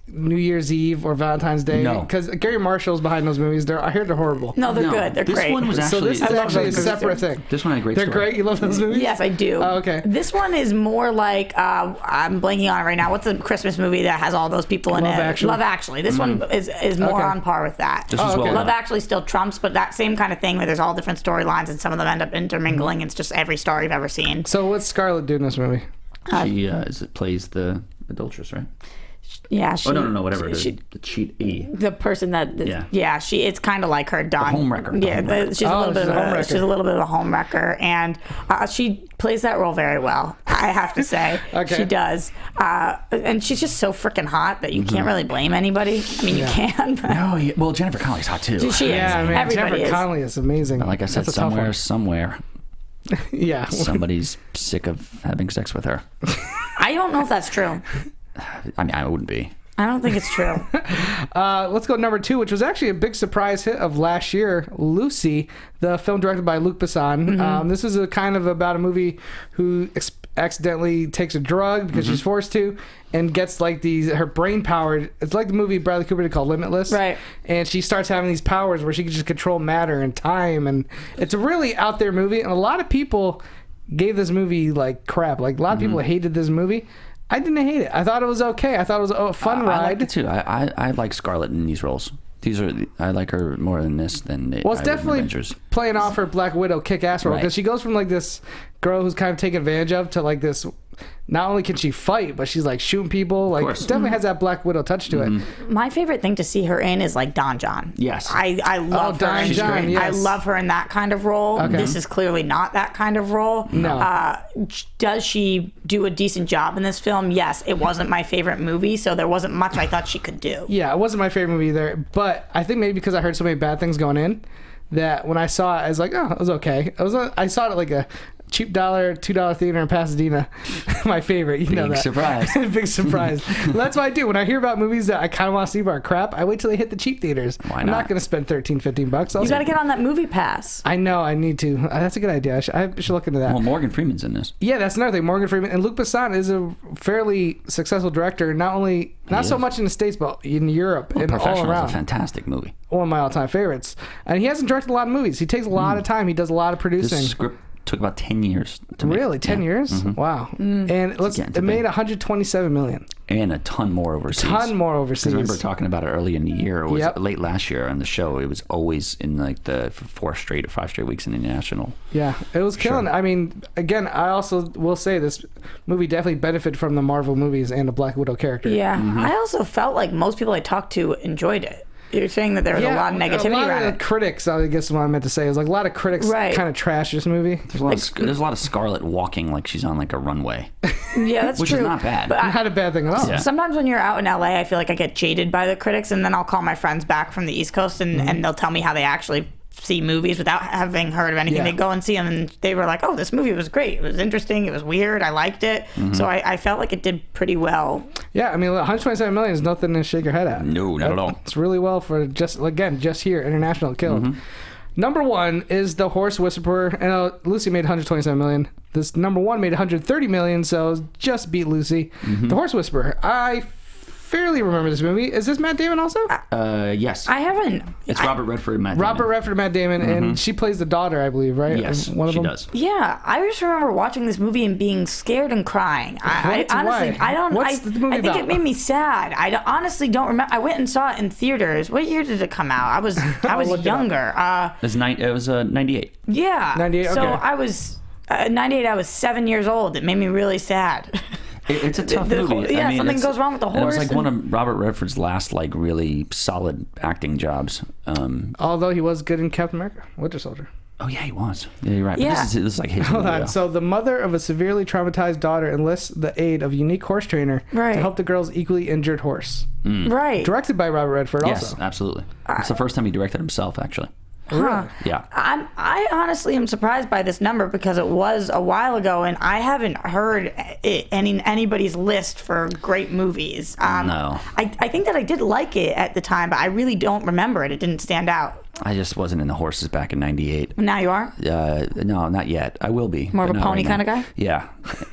New Year's Eve or Valentine's Day? No. Because Gary Marshall's behind those movies. I heard they're horrible. No, they're good. They're this great. One was actually, so this is actually a separate thing. This one had a great They're story. great? You love those movies? Yes, I do. Oh, okay. This one is more like, I'm blanking on it right now. What's the Christmas movie that has all those people in Love it? Actually. Love Actually. This one is more on par with that. This is well Love done. Actually still trumps, but that same kind of thing where there's all different storylines and some of them end up intermingling. It's just every star you've ever seen. So what's Scarlett do in this movie? She plays the adulteress, right? Yeah. Whatever. The cheatee. The person that, it's kind of like her done. The homewrecker. Yeah, she's a little bit of a homewrecker, and she plays that role very well. I have to say, she does, and she's just so freaking hot that you can't really blame anybody. I mean, you can. But No, well, Jennifer Connelly's hot too. she is. Yeah, man. Everybody Jennifer is. Connelly is amazing. Like I said, That's a tough one. somewhere, Yeah. somebody's sick of having sex with her. I don't know if that's true. I mean, I wouldn't be. I don't think it's true. Let's go to number 2, which was actually a big surprise hit of last year, Lucy, the film directed by Luc Besson. This is a kind of about a movie who accidentally takes a drug because she's forced to and gets like her brain powered. It's like the movie Bradley Cooper did called Limitless. Right. And she starts having these powers where she can just control matter and time. And it's a really out there movie. And a lot of people gave this movie like crap. Like a lot of people hated this movie. I didn't hate it. I thought it was okay. I thought it was a fun ride. I liked it too. I like Scarlett in these roles. I like her more in this than well, it's definitely playing off her Black Widow kick-ass role because she goes from like this girl who's kind of taken advantage of to like this. Not only can she fight, but she's like shooting people. Like definitely has that Black Widow touch to it. My favorite thing to see her in is like Don John. Yes. I love her. Don John, yes. I love her in that kind of role. Okay. This is clearly not that kind of role. No. Does she do a decent job in this film? Yes. It wasn't my favorite movie, so there wasn't much I thought she could do. Yeah, it wasn't my favorite movie either. But I think maybe because I heard so many bad things going in, that when I saw it, I was like, oh, it was okay. I saw it at like a cheap $2 theater in Pasadena. My favorite, you know that. Surprise. Big surprise. Well, that's what I do. When I hear about movies that I kind of want to see but are crap, I wait till they hit the cheap theaters. Why I'm not going to spend $13-15. You got to get on that movie pass. I know, I need to. That's a good idea. I should look into that. Well, Morgan Freeman's in this. Yeah, that's another thing. Morgan Freeman and Luc Besson is a fairly successful director. Not so much in the States, but in Europe and all around. Is a fantastic movie. One of my all-time favorites. And he hasn't directed a lot of movies. He takes a lot of time. He does a lot of producing. This script took about 10 years to make. Really? 10 years? Mm-hmm. Wow. And it made $127 million. And a ton more overseas. I remember talking about it early in the year. It was late last year on the show. It was always in like the 5 straight weeks in the international. Yeah, it was killing. I mean, again, I also will say this movie definitely benefited from the Marvel movies and the Black Widow character. Yeah. I also felt like most people I talked to enjoyed it. You're saying that there was a lot of negativity around it. A lot of critics, I guess what I meant to say, is like a lot of critics kind of trash this movie. There's a lot of Scarlett walking like she's on like a runway. Yeah, that's which true. Which is not bad. But not a bad thing at all. Yeah. Sometimes when you're out in LA, I feel like I get jaded by the critics, and then I'll call my friends back from the East Coast, and they'll tell me how they actually see movies without having heard of anything. They go and see them, and they were like, oh, this movie was great. It was interesting. It was weird. I liked it. So I felt like it did pretty well. Yeah, I mean, $127 million is nothing to shake your head at. No, not at all. It's really well for just here, international killed. Number one is The Horse Whisperer. And Lucy made $127 million. This number one made $130 million, so just beat Lucy. The Horse Whisperer. I fairly remember this movie. Is this Matt Damon also? Yes. I haven't. It's Robert Redford and Matt Damon. Robert Redford and Matt Damon, and she plays the daughter, I believe, right? Yes, she does. Yeah, I just remember watching this movie and being scared and crying. I honestly, why? I don't. What's the movie I think about? it made me sad. honestly don't remember. I went and saw it in theaters. What year did it come out? I was younger. It was 98. Yeah. 98. Okay. So I was 98. I was 7 years old. It made me really sad. It's a tough movie. Yeah, something goes wrong with the horse. It was like one of Robert Redford's last like really solid acting jobs. Although he was good in Captain America, Winter Soldier. Oh yeah, he was. Yeah, you're right. Yeah. But this is like his Hold movie. on. So the mother of a severely traumatized daughter enlists the aid of a unique horse trainer to help the girl's equally injured horse. Right. Directed by Robert Redford also. Yes, absolutely. It's the first time he directed himself, actually. Really? Yeah. I honestly am surprised by this number because it was a while ago and I haven't heard anybody's list for great movies. No. I think that I did like it at the time, but I really don't remember it. It didn't stand out. I just wasn't into horses back in 98. Now you are? No, not yet. I will be. More of a pony kind of guy? Yeah.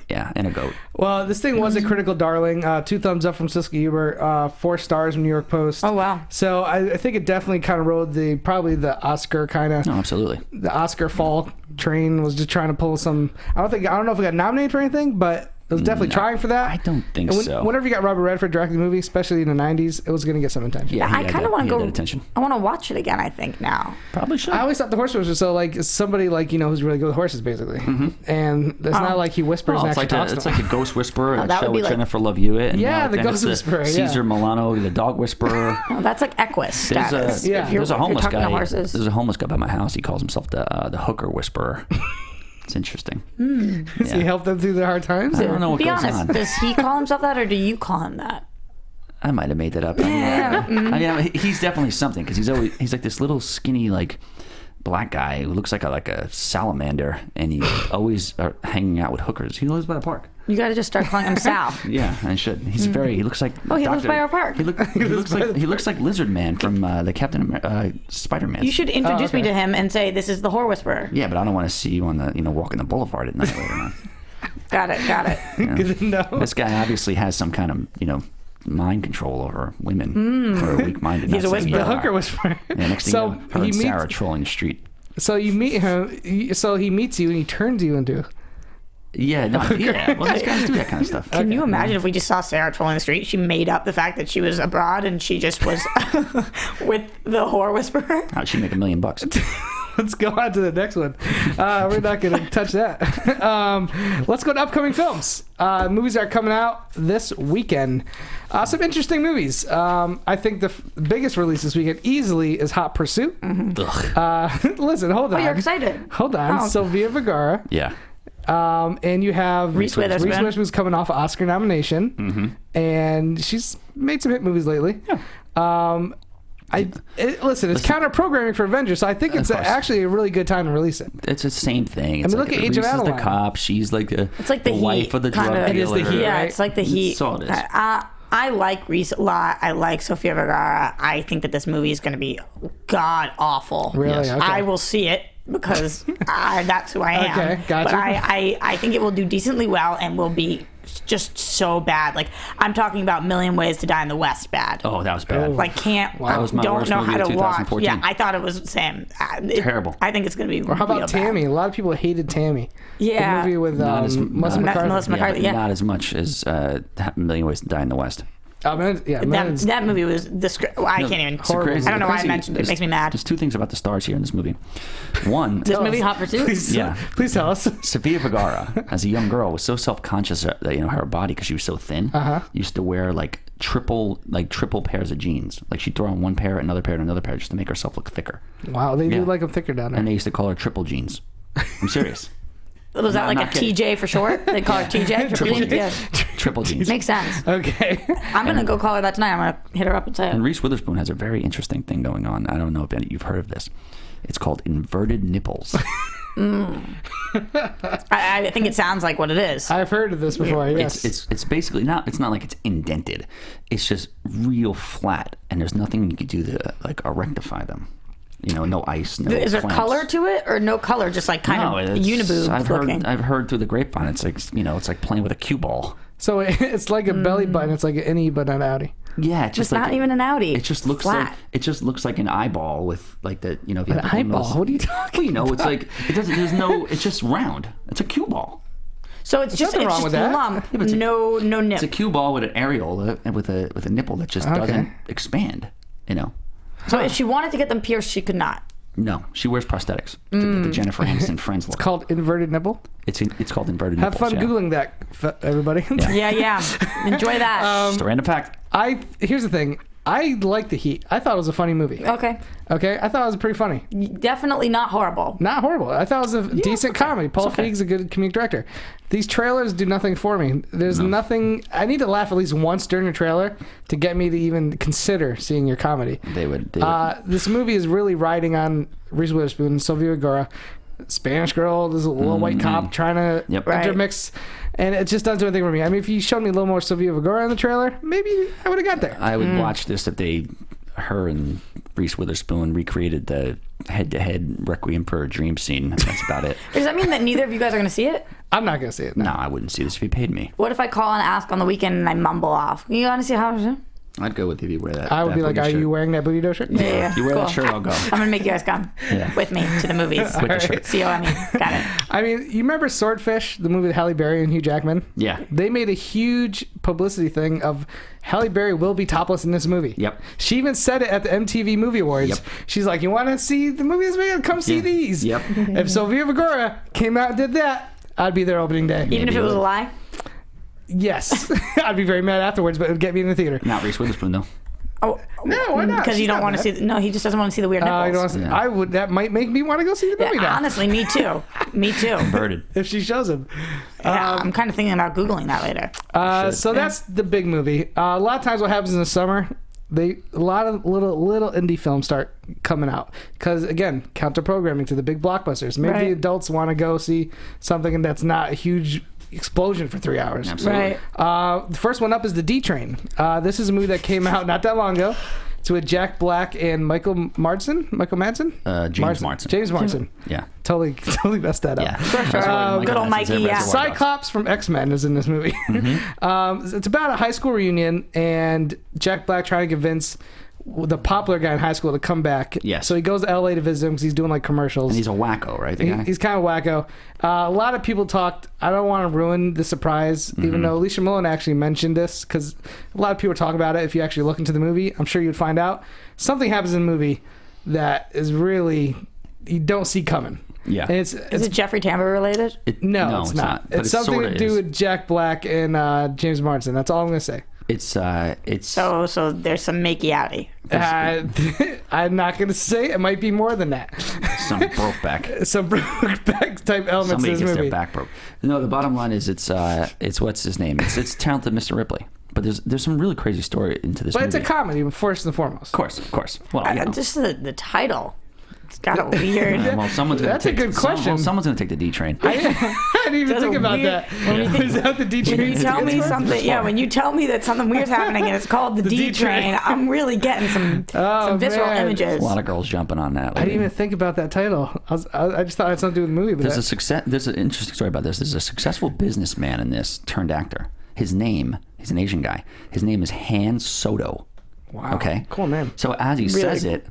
Yeah, and a goat. Well, this thing was a critical darling. 2 thumbs up from Siskel Ebert, 4 stars from New York Post. Oh, wow. So I think it definitely kind of rode probably the Oscar kind of. No, absolutely. The Oscar fall train was just trying to pull some. I don't know if it got nominated for anything, but it was definitely trying for that. I don't think so. Whenever you got Robert Redford directing the movie, especially in the 90s, it was going to get some attention. Yeah, I kind of want to go. Attention. I want to watch it again, I think, now. Probably should. I always thought the horse was so like somebody like who's really good with horses, basically. And it's not like he whispers and actually talks to it's them. like a ghost whisperer. that That show would be with like- Jennifer Love Hewitt. And Yeah, the then ghost it's whisperer, yeah. Caesar Milano, the dog whisperer. Oh, that's like Equus status. There's a homeless talking guy. to horses. There's a homeless guy by my house. He calls himself the hooker whisperer. It's interesting. Does he help them through their hard times? I don't know what Be goes honest, on. does he call himself that or do you call him that? I might have made that up. I mean, he's definitely something because he's like this little skinny like black guy who looks like a salamander, and he's always hanging out with hookers. He lives by the park. You got to just start calling him Sal. Yeah, I should. He looks like. Oh, he lives by our park. He looks like Lizard Man from the Captain Spider-Man. You should introduce me to him and say, this is the Horror Whisperer. Yeah, but I don't want to see you on the walking the boulevard at night later on. Got it. Good to know. This guy obviously has some kind of mind control over women or weak-minded. He's a whisperer. The hooker whisperer. Yeah, next thing you know, her and Sarah trolling the street. So you meet him. So he meets you and he turns you into. Yeah, well, these guys do that kind of stuff. Can you imagine if we just saw Sarah trolling the street? She made up the fact that she was abroad and she just was with the Horror Whisperer. How'd she make $1 million? Let's go on to the next one. We're not going to touch that. Let's go to upcoming films. Movies that are coming out this weekend. Some interesting movies. I think the biggest release this weekend easily is Hot Pursuit. Listen, hold on. Oh, you're excited. Hold on. Oh. Sofia Vergara. Yeah. And you have Reese Witherspoon. Reese Witherspoon's coming off an Oscar nomination. And she's made some hit movies lately. Listen, it's counter-programming for Avengers, so I think it's actually a really good time to release it. It's the same thing. It's look at Age of Reese is Adeline. the cop. She's like it's like the wife Heat, of the drug dealer. It is the Heat, Yeah, right? it's like the Heat. So it is. I like Reese a lot. I like Sofia Vergara. I think that this movie is going to be god awful. Really? Yes. Okay. I will see it because that's who I am. Okay, gotcha. But I think it will do decently well and will be just so bad. Like, I'm talking about Million Ways to Die in the West bad. Oh, that was bad. Like, That was my don't worst know movie how of to watch. 2014. Yeah, I thought it was the same. Terrible. I think it's going to be Or how about real Tammy? bad. A lot of people hated Tammy. Yeah. The movie with Melissa McCarthy. Melissa McCarthy, yeah. Not as much as Million Ways to Die in the West. That movie was the script. I can't even. It's crazy. I don't know why I Crazy. mentioned it. It makes me mad. There's two things about the stars here in this movie. One, This movie, Hot Pursuit. Please tell us. Sofia Vergara, as a young girl, was so self-conscious that her body, because she was so thin, used to wear triple pairs of jeans. Like she'd throw on one pair, another pair, and another pair, just to make herself look thicker. Wow, they do like them thicker down there. And they used to call her triple jeans. I'm serious. Was that like a TJ for short? They call her TJ? Triple jeans? Yeah. Triple jeans. Makes sense. Okay. I'm going to go call her that tonight. I'm going to hit her up and say it. And Reese Witherspoon has a very interesting thing going on. I don't know if you've heard of this. It's called inverted nipples. I think it sounds like what it is. I've heard of this before, yes. It's basically not. It's not like it's indented. It's just real flat, and there's nothing you could do to rectify them. No ice. No Is there clamps. color to it or no color? Just like kind of uniboob looking. I've heard through the grapevine. It's like it's like playing with a cue ball. So it's like a belly button. It's like an innie, but not outie. Yeah, it's not even an outie. It just looks flat. like an eyeball with like the if you An eyeball? What are you talking about? It's like it doesn't. There's no. It's just round. It's a cue ball. So it's just nothing wrong with that. lump, Yeah, but no nip. It's a cue ball with an areola and with a nipple that just doesn't expand. So if she wanted to get them pierced, she could not. No, she wears prosthetics. The Jennifer Aniston Friends look. It's called inverted nipple. It's called inverted Have nipples. fun Googling that, everybody. Yeah. Enjoy that. Just a random fact. Here's the thing. I like The Heat. I thought it was a funny movie. Okay. I thought it was pretty funny. Definitely not horrible. Not horrible. I thought it was a decent comedy. Paul Feig's a good comedic director. These trailers do nothing for me. There's nothing. I need to laugh at least once during a trailer to get me to even consider seeing your comedy. They would. This movie is really riding on Reese Witherspoon, Sofia Vergara, Spanish girl, this little white cop trying to intermix. And it just doesn't do anything for me. I mean, if you showed me a little more Sofia Vergara in the trailer, maybe I would have got there. I would watch this if her and Reese Witherspoon recreated the head-to-head Requiem for a Dream scene. That's about it. Does that mean that neither of you guys are going to see it? I'm not going to see it. No, I wouldn't see this if he paid me. What if I call and ask on the weekend and I mumble off? You want to see how? I'd go with you if you wear that. I would be like, booty are shirt. you wearing that booty dough shirt? Yeah. If you wear that shirt, I'll go. I'm going to make you guys come with me to the movies. With the shirt. COME. Got it. I mean, you remember Swordfish, the movie with Halle Berry and Hugh Jackman? Yeah. They made a huge publicity thing of Halle Berry will be topless in this movie. Yep. She even said it at the MTV Movie Awards. Yep. She's like, you want to see the movie this weekend? Come see these. Yep. If Sofia Vergara came out and did that, I'd be there opening day. Even if it was a lie? Yes. I'd be very mad afterwards, but it would get me in the theater. Not Reese Witherspoon, though. Oh, No, why not? because you She's don't not want to bad. see. No, he just doesn't want to see the weird nipples. I don't want to see, I would. That might make me want to go see the movie now. Honestly, me too. Me too. Inverted. If she shows him. Yeah, I'm kind of thinking about Googling that later. So that's the big movie. A lot of times what happens in the summer, a lot of little indie films start coming out. Because, again, counter-programming to the big blockbusters. Maybe the adults want to go see something that's not a huge explosion for 3 hours. Absolutely. Right. The first one up is The D Train. This is a movie that came out not that long ago. It's with Jack Black and Michael Madsen? James Marsden. James Marsden. Yeah. Totally messed that up. Yeah. Good old Mikey, yeah. Cyclops from X-Men is in this movie. It's about a high school reunion, and Jack Black trying to convince the popular guy in high school to come back. Yes. So he goes to LA to visit him because he's doing like commercials. And he's a wacko, right? The guy? He's kind of wacko. A lot of people talked. I don't want to ruin the surprise, even though Alicia Mullen actually mentioned this, because a lot of people talk about it. If you actually look into the movie, I'm sure you'd find out something happens in the movie that is really you don't see coming. Yeah. And Is it Jeffrey Tambor related? No, it's not. But It's something sorta to do is. with Jack Black and James Marsden. That's all I'm gonna say. It's So there's some makey-outy. I'm not gonna say it might be more than that. some broke back. Some Brokeback type elements Somebody in this gets movie. their back broke. No, the bottom line is it's what's his name? It's talented Mr. Ripley. But there's some really crazy story into this But movie. it's a comedy, first and foremost. Of course. Well, you know. Just the title. It's got a weird. Well, someone's gonna That's a good question. Someone's going to take the D train. I didn't even That's think a about weird- that. When you think- Is that the D train? When you tell me It's something, smart. when you tell me that something weird's happening and it's called the D train, I'm really getting some visceral man. images. A lot of girls jumping on that. I didn't even think about that title. I just thought it had something to do with the movie. But There's an interesting story about this. There's a successful businessman in this turned actor. He's an Asian guy. His name is Han Soto. wow. Okay. Cool name. So as he says it,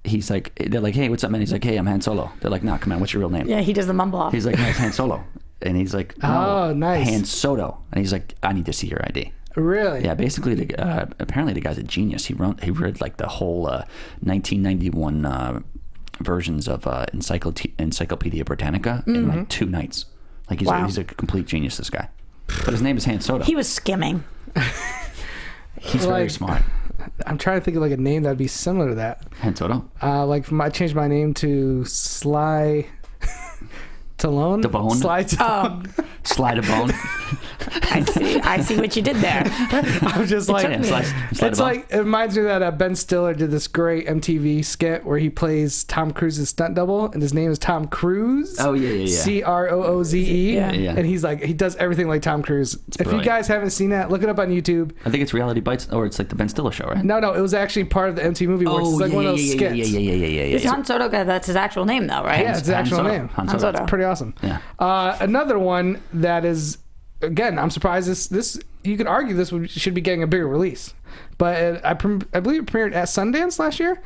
he's like, they're like, hey, what's up, man? He's like, hey, I'm Han Solo. They're like, nah, come on, what's your real name? Yeah, he does the mumble off. He's like, no, it's Han Solo. And he's like, no, Oh, nice. Han Soto. And he's like, I need to see your ID. Really? Yeah, basically, apparently the guy's a genius. He read like the whole 1991 versions of Encyclopedia Britannica in like 2 nights. Like he's a complete genius, this guy. But his name is Han Soto. He was skimming. He's very like- smart. I'm trying to think of like a name that'd be similar to that. Han Soto. I changed my name to Sly Stallone. The Bone? Sly. Slide a bone. I see what you did there. I'm just like, Yeah, slide a it's bone. like it reminds me that Ben Stiller did this great MTV skit where he plays Tom Cruise's stunt double, and his name is Tom Cruise. Oh, yeah. Crooze. Yeah. Yeah. And he does everything like Tom Cruise. If you brilliant. guys haven't seen that, look it up on YouTube. I think it's Reality Bites, or it's like the Ben Stiller show, right? No, it was actually part of the MTV movie where it's like one of those skits. Yeah. It's Han Soto guy. That's his actual name, though, right? Yeah, it's his actual Soto. name. Han Han Soto. Soto. Pretty awesome. Yeah. Another one that is, again, I'm surprised this you could argue this should be getting a bigger release, but I believe it premiered at Sundance last year.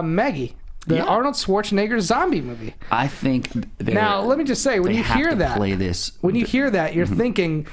Maggie, the Arnold Schwarzenegger zombie movie. I think Now, let me just say, when they you have hear to that, play this. you're thinking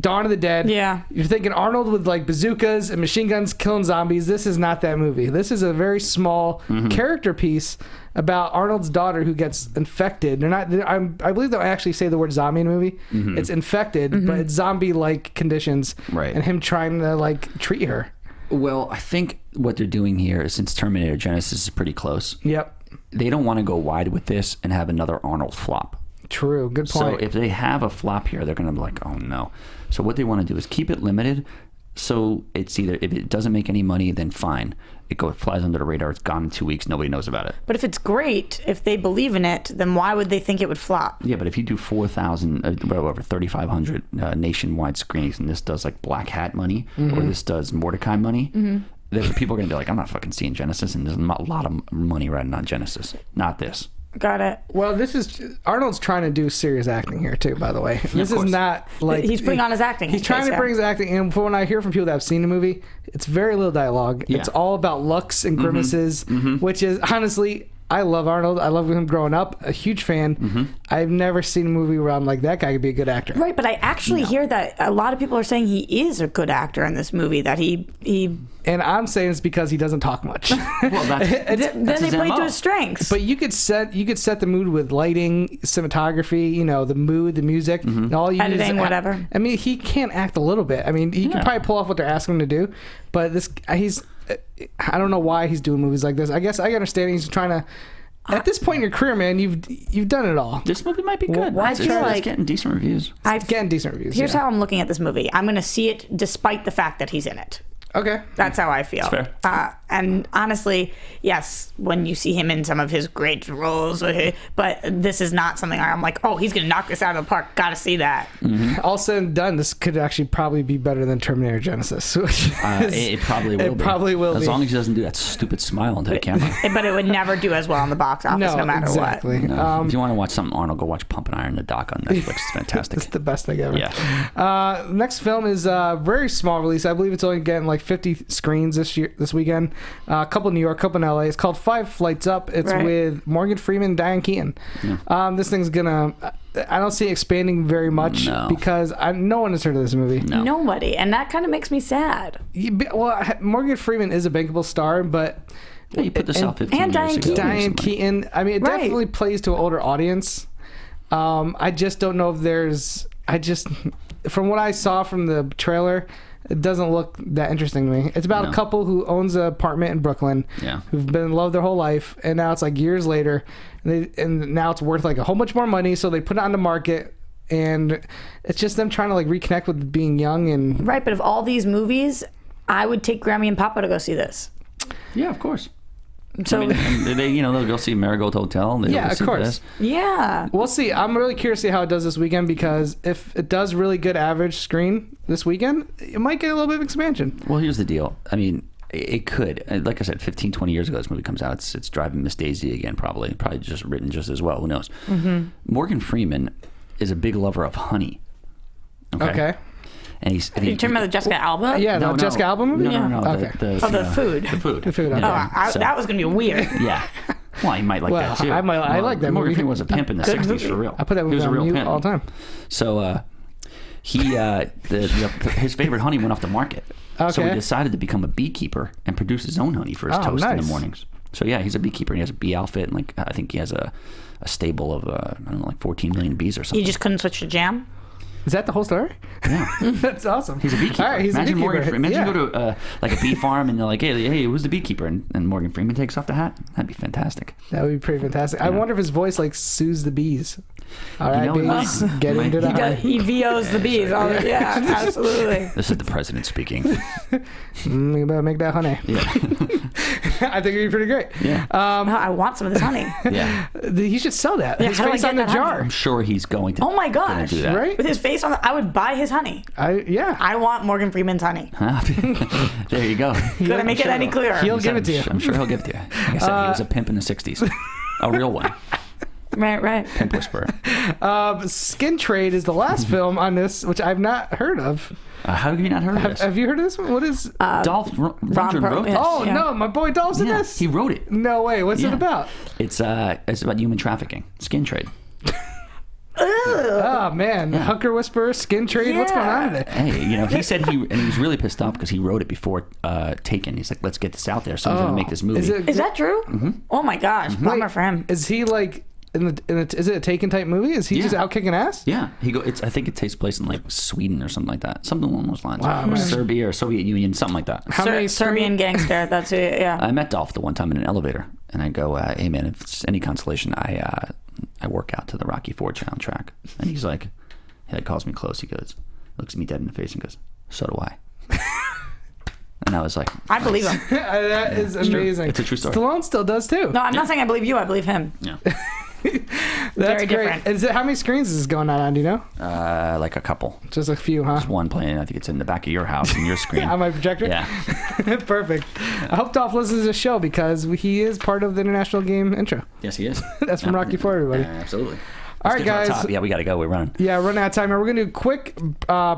Dawn of the Dead. Yeah. You're thinking Arnold with like bazookas and machine guns killing zombies. This is not that movie. This is a very small character piece about Arnold's daughter who gets infected. I believe they'll actually say the word zombie in the movie. It's infected, but it's zombie-like conditions. Right. And him trying to like treat her. Well, I think what they're doing here is, since Terminator Genesis is pretty close, Yep. they don't want to go wide with this and have another Arnold flop. True. Good So point. if they have a flop here, they're going to be like, oh no. So what they want to do is keep it limited. So it's either, if it doesn't make any money, then fine. It flies under the radar. It's gone in 2 weeks. Nobody knows about it. But if it's great, if they believe in it, then why would they think it would flop? Yeah, but if you do 4,000, whatever, 3,500 nationwide screenings, and this does like Black Hat money, or this does Mordecai money, then people are going to be like, I'm not fucking seeing Genesis, and there's a lot of money riding on Genesis. Not this. Got it. Well, this is Arnold's trying to do serious acting here too. By the way, this is course. not like He's putting on his acting. He's trying to bring his acting, and from what I hear from people that have seen the movie, it's very little dialogue. Yeah. It's all about looks and grimaces, which is honestly, I love Arnold. I love him growing up. A huge fan. I've never seen a movie where I'm like, that guy could be a good actor. Right, but I actually hear that a lot of people are saying he is a good actor in this movie. That he And I'm saying it's because he doesn't talk much. Well, that's then they his play MO. to his strengths. But you could set the mood with lighting, cinematography, the mood, the music, and all you Editing, use, whatever. I mean, he can't act a little bit. I mean, he can probably pull off what they're asking him to do, but I don't know why he's doing movies like this. I guess I understand he's trying to. At this point in your career, man, you've done it all. This movie might be good. I feel like it's getting decent reviews. It's getting decent reviews. Here's yeah. how I'm looking at this movie. I'm going to see it despite the fact that he's in it. Okay. That's how I feel. That's fair. And honestly, yes, when you see him in some of his great roles, but this is not something I'm like, oh, he's going to knock this out of the park. Got to see that. All said and done, this could actually probably be better than Terminator Genesis. Which It probably will. It probably will as be. long as he doesn't do that stupid smile into the camera. But it would never do as well in the box office, no matter exactly. what. No. If you want to watch something Arnold, go watch Pump and Iron the Doc on Netflix. It's fantastic. It's the best thing ever. Yeah. Next film is a very small release. I believe it's only getting like 50 screens this weekend. A couple in New York, a couple in LA. It's called Five Flights Up. It's with Morgan Freeman, Diane Keaton. This thing's gonna. I don't see it expanding very much because no one has heard of this movie. No. Nobody, and that kind of makes me sad. Well, Morgan Freeman is a bankable star, but. Yeah, you put this out 15 and years Diane ago. Keaton. Diane Keaton. I mean, it definitely plays to an older audience. I just don't know if there's. From what I saw from the trailer, it doesn't look that interesting to me. It's about a couple who owns an apartment in Brooklyn, who've been in love their whole life, and now it's like years later, and now it's worth like a whole bunch more money. So they put it on the market, and it's just them trying to like reconnect with being young and Right, but of all these movies, I would take Grammy and Papa to go see this. Yeah, of course. So I mean, and they, they'll go see Marigold Hotel. They'll Yeah, go of see course. this. yeah. we'll see. I'm really curious to see how it does this weekend, because if it does really good average screen this weekend, it might get a little bit of expansion. Well, here's the deal. I mean, it could. Like I said, 15, 20 years ago, this movie comes out. It's driving Miss Daisy again, probably just written just as well. Who knows? Mm-hmm. Morgan Freeman is a big lover of honey. Okay. And he's. Are you talking about the Jessica Alba? Yeah, No, the Jessica Alba movie? No. Okay. The food. The food. The food, okay. That was going to be weird. Yeah. Well, you might like Well, that too. I like that Morgan movie. Freeman was a pimp in the Good 60s movie. for real. I put that He movie was a on real mute pimp. all the time. So his favorite honey went off the market. So he Okay. decided to become a beekeeper and produce his own honey for his toast in the nice. mornings. So yeah, he's a beekeeper. He has a bee outfit, and like I think he has a stable of I don't know, like 14 million bees or something. You just couldn't switch to jam? Is that the whole story? Yeah. That's awesome. He's a beekeeper. All right, he's Imagine a beekeeper. Imagine yeah. you go to like a bee farm and they're like, hey, who's the beekeeper? And Morgan Freeman takes off the hat. That'd be fantastic. That would be pretty fantastic. I wonder if his voice like soothes the bees. All right, know, it bees, might. get It into might. the He honey. He VOs the bees. Yeah, absolutely. This is the president speaking. You better make that honey. Yeah. I think it'd be pretty great. Yeah. I want some of this honey. Yeah. He should sell that. Yeah, His how do I face get on the that honey? jar. I'm sure he's going to. Oh my gonna gosh. do that. Right? With his face on I would buy his honey. Yeah. I want Morgan Freeman's honey. There you go. Could I make it any clearer? He'll give it to you. I'm sure he'll give it to you. Like I said, he was a pimp in the 60s. A real one. Right. Pimp whisperer. Skin Trade is the last film on this, which I've not heard of. How have you not heard of this? Have you heard of this one? What is? Dolph Lundgren Pro- wrote yeah. this. Oh Yeah. no, my boy Dolph's in Yeah, this. he wrote it. No way. What's it Yeah. about? It's about human trafficking, skin trade. Oh man, Hooker Whisperer, Skin Trade. What's going on today? Hey, he said he was really pissed off because he wrote it before Taken. He's like, let's get this out there. Someone's gonna make this movie. Is that true? Mm-hmm. Oh my gosh. Bummer for him. Is he like is it a Taken type movie? Is he just out kicking ass? Yeah, I think it takes place in like Sweden or something like that, something along those lines. Wow, or Serbia or Soviet Union, something like that. How many Serbian gangster. That's it. Yeah. I met Dolph the one time in an elevator, and I go, "Hey man, if it's any consolation, I work out to the Rocky IV soundtrack." And he's like, he calls me close. He goes, looks at me dead in the face, and goes, "So do I." And I was like, I believe him. That is amazing. It's a true story. Stallone still does too. No, I'm not saying I believe you. I believe him. Yeah, That's very great. different. Is it, how many screens is this going on? Do you know? like a couple. Just a few, huh? One playing. I think it's in the back of your house in your screen. On my projector? Yeah. Perfect. I hope Dolph listens to the show because he is part of the international game intro. Yes, he is. That's from Rocky IV, everybody. Absolutely. All right, Let's get to our guys. top. Yeah, we got to go. We're running. Yeah, running out of time. We're going to do quick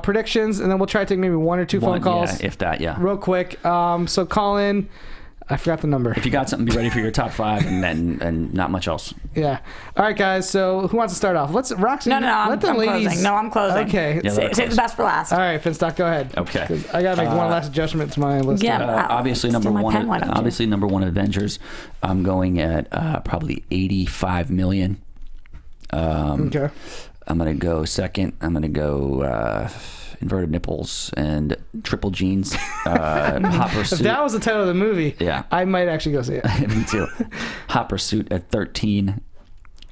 predictions, and then we'll try to take maybe one or two phone calls. Yeah, if that, yeah. Real quick. So call in. I forgot the number. If you got something, be ready for your top five, and not much else. Yeah. All right, guys. So who wants to start off? Let's Roxy. No, I'm closing. No, I'm closing. Okay. Yeah, Save the best for last. All right, Finstock, go ahead. Okay. 'Cause I gotta make one last adjustment to my list. Yeah. here. Obviously, Steal number my one. pen, why don't you? Obviously, number one. Avengers. I'm going at probably 85 million. Okay. I'm gonna go second. I'm gonna go inverted nipples and triple jeans. Hot If pursuit. that was the title of the movie, Yeah. I might actually go see it. Me too. Hot pursuit at 13.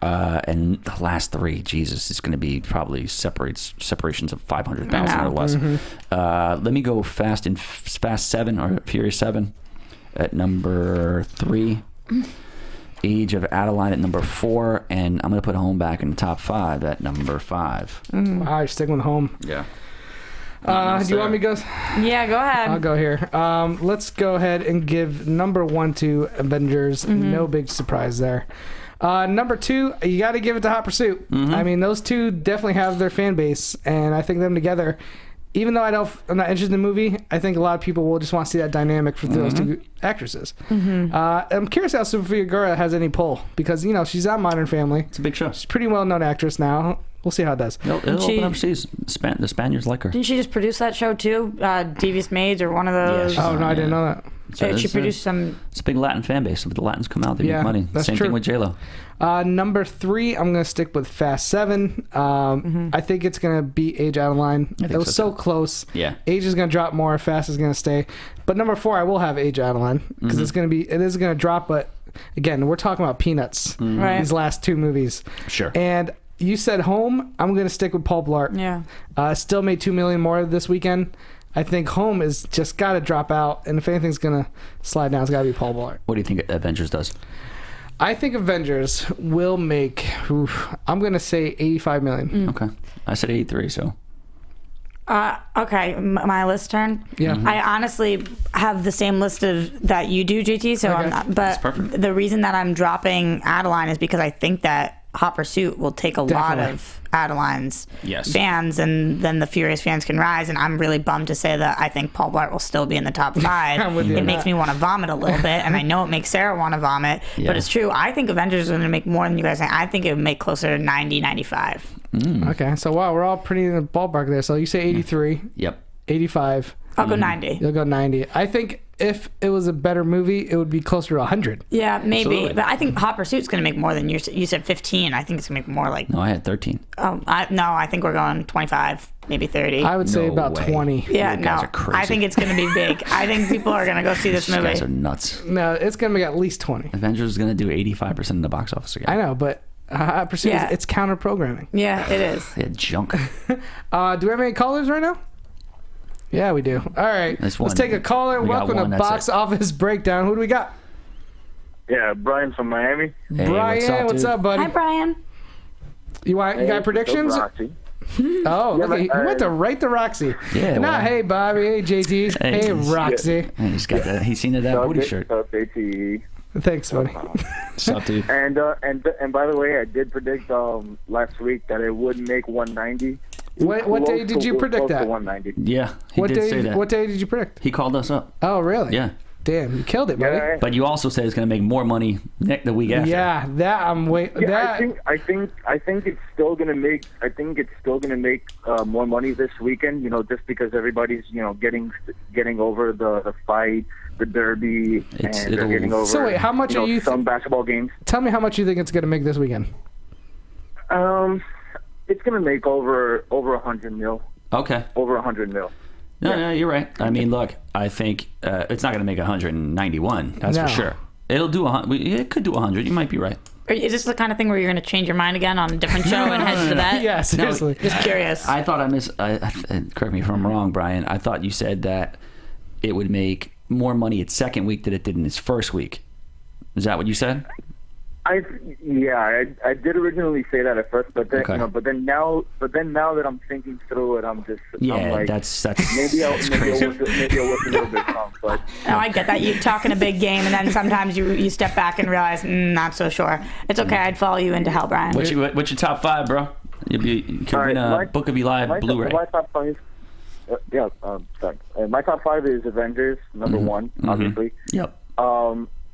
And the last three, Jesus, it's going to be probably separations of 500,000 or less. Let me go Fast 7 or Furious 7 at number 3. Age of Adeline at number 4, and I'm going to put Home back in the top 5 at number 5. Wow, you're sticking with home. Yeah. Do you want me to go? Yeah, go ahead. I'll go here. Let's go ahead and give number 1 to Avengers. No big surprise there. Number 2, you got to give it to Hot Pursuit. I mean, those two definitely have their fan base, and I think them together, even though I'm not interested in the movie, I think a lot of people will just want to see that dynamic for those two actresses. I'm curious how Sofia Vergara has any pull, because, she's on Modern Family. It's a big show. She's a pretty well-known actress now. We'll see how it does. It'll open overseas. The Spaniards like her. Didn't she just produce that show too? Devious Maids or one of those? Yeah, Oh, no, I didn't know that. So She produced some. It's a big Latin fan base. If the Latins come out, they Yeah, make money. that's Same true. thing with J-Lo. Number 3, I'm going to stick with Fast 7. I think it's going to be Age Out of Line. It was so close. Yeah. Age is going to drop more. Fast is going to stay. But number 4, I will have Age Out of Line because it is going to drop. But again, we're talking about peanuts. Right. These last two movies. Sure. And you said Home. I'm going to stick with Paul Blart. Yeah. Still made $2 million more this weekend. I think Home is just got to drop out, and if anything's going to slide down, it's got to be Paul Blart. What do you think Avengers does? I think Avengers will make, I'm going to say $85 million. Okay. I said 83, so. Okay, my list turn. Yeah. I honestly have the same list that you do, JT. So Okay. I'm not, but perfect. the reason that I'm dropping Adeline is because I think that Hot Pursuit will take a lot Definitely. of Adeline's Yes. fans, and then the Furious fans can rise. And I'm really bummed to say that I think Paul Blart will still be in the top 5. I'm with you It on makes that. me want to vomit a little bit, and I know it makes Sarah want to vomit. Yeah. But it's true. I think Avengers is going to make more than you guys think. I think it would make closer to 90, 95. Okay, so wow, we're all pretty in the ballpark there. So you say 83, Yep. 85. I'll go 90. You'll go 90. I think if it was a better movie, it would be closer to 100. Yeah, maybe. Absolutely. But I think Hot Pursuit's going to make more than you said 15. I think it's going to make more like, No, I had 13. I think we're going 25, maybe 30. I would say No about way. 20. yeah, You guys no. are crazy. I think it's going to be big. I think people are going to go see this These movie. guys are nuts. No, it's going to be at least 20. Avengers is going to do 85% in the box office again. I know, but Pursuit, Yeah. it's counter programming. Yeah, it is. They had junk. Do we have any callers right now? Yeah, we do. All right. This Let's one. take a caller. We got Welcome one, to that's Box it. Office Breakdown. Who do we got? Yeah, Brian from Miami. Hey, Brian, what's dude? up, buddy? Hi, Brian. You got predictions? Roxy. Oh, look, but, he went to right to Roxy. Yeah, Not well- hey Bobby, hey JT, Hey, hey he's- Roxy. Man, he's got that. He's seen that booty shirt. JTE. Thanks, buddy. What's up, dude? And by the way, I did predict last week that it would make 190. What day did you predict close to that? 190. Yeah, he What did day? say that. What day did you predict? He called us up. Oh, really? Yeah. Damn, you killed it, buddy. Yeah, But you also said it's going to make more money the week after. Yeah, that I'm waiting. yeah, That I think it's still gonna make. I think it's still gonna make more money this weekend. You know, just because everybody's getting over the fight, the derby, and they're it'll- getting over. So wait, how much are you some basketball games? tell me how much you think it's gonna make this weekend. It's gonna make over 100 mil. Okay. Over 100 mil. No, you're right. I mean, look, I think it's not going to make 191. That's No. for sure. It'll do 100. It could do 100. You might be right. Is this the kind of thing where you're going to change your mind again on a different show and head to that? Yeah, seriously. Just curious. I thought correct me if I'm wrong, Brian. I thought you said that it would make more money its second week than it did in its first week. Is that what you said? I did originally say that at first, but then Okay. but then now that I'm thinking through it, I'm Yeah, like, that's maybe I crazy. was a little bit wrong, but No, I get that. You talking a big game, and then sometimes you step back and realize, not so sure. It's okay. I'd follow you into hell, Brian. What's your top 5, bro? You could All right, win a my- Book of Eli Blu-ray. My top 5. Sorry. My top 5 is Avengers, number 1, obviously. Yep.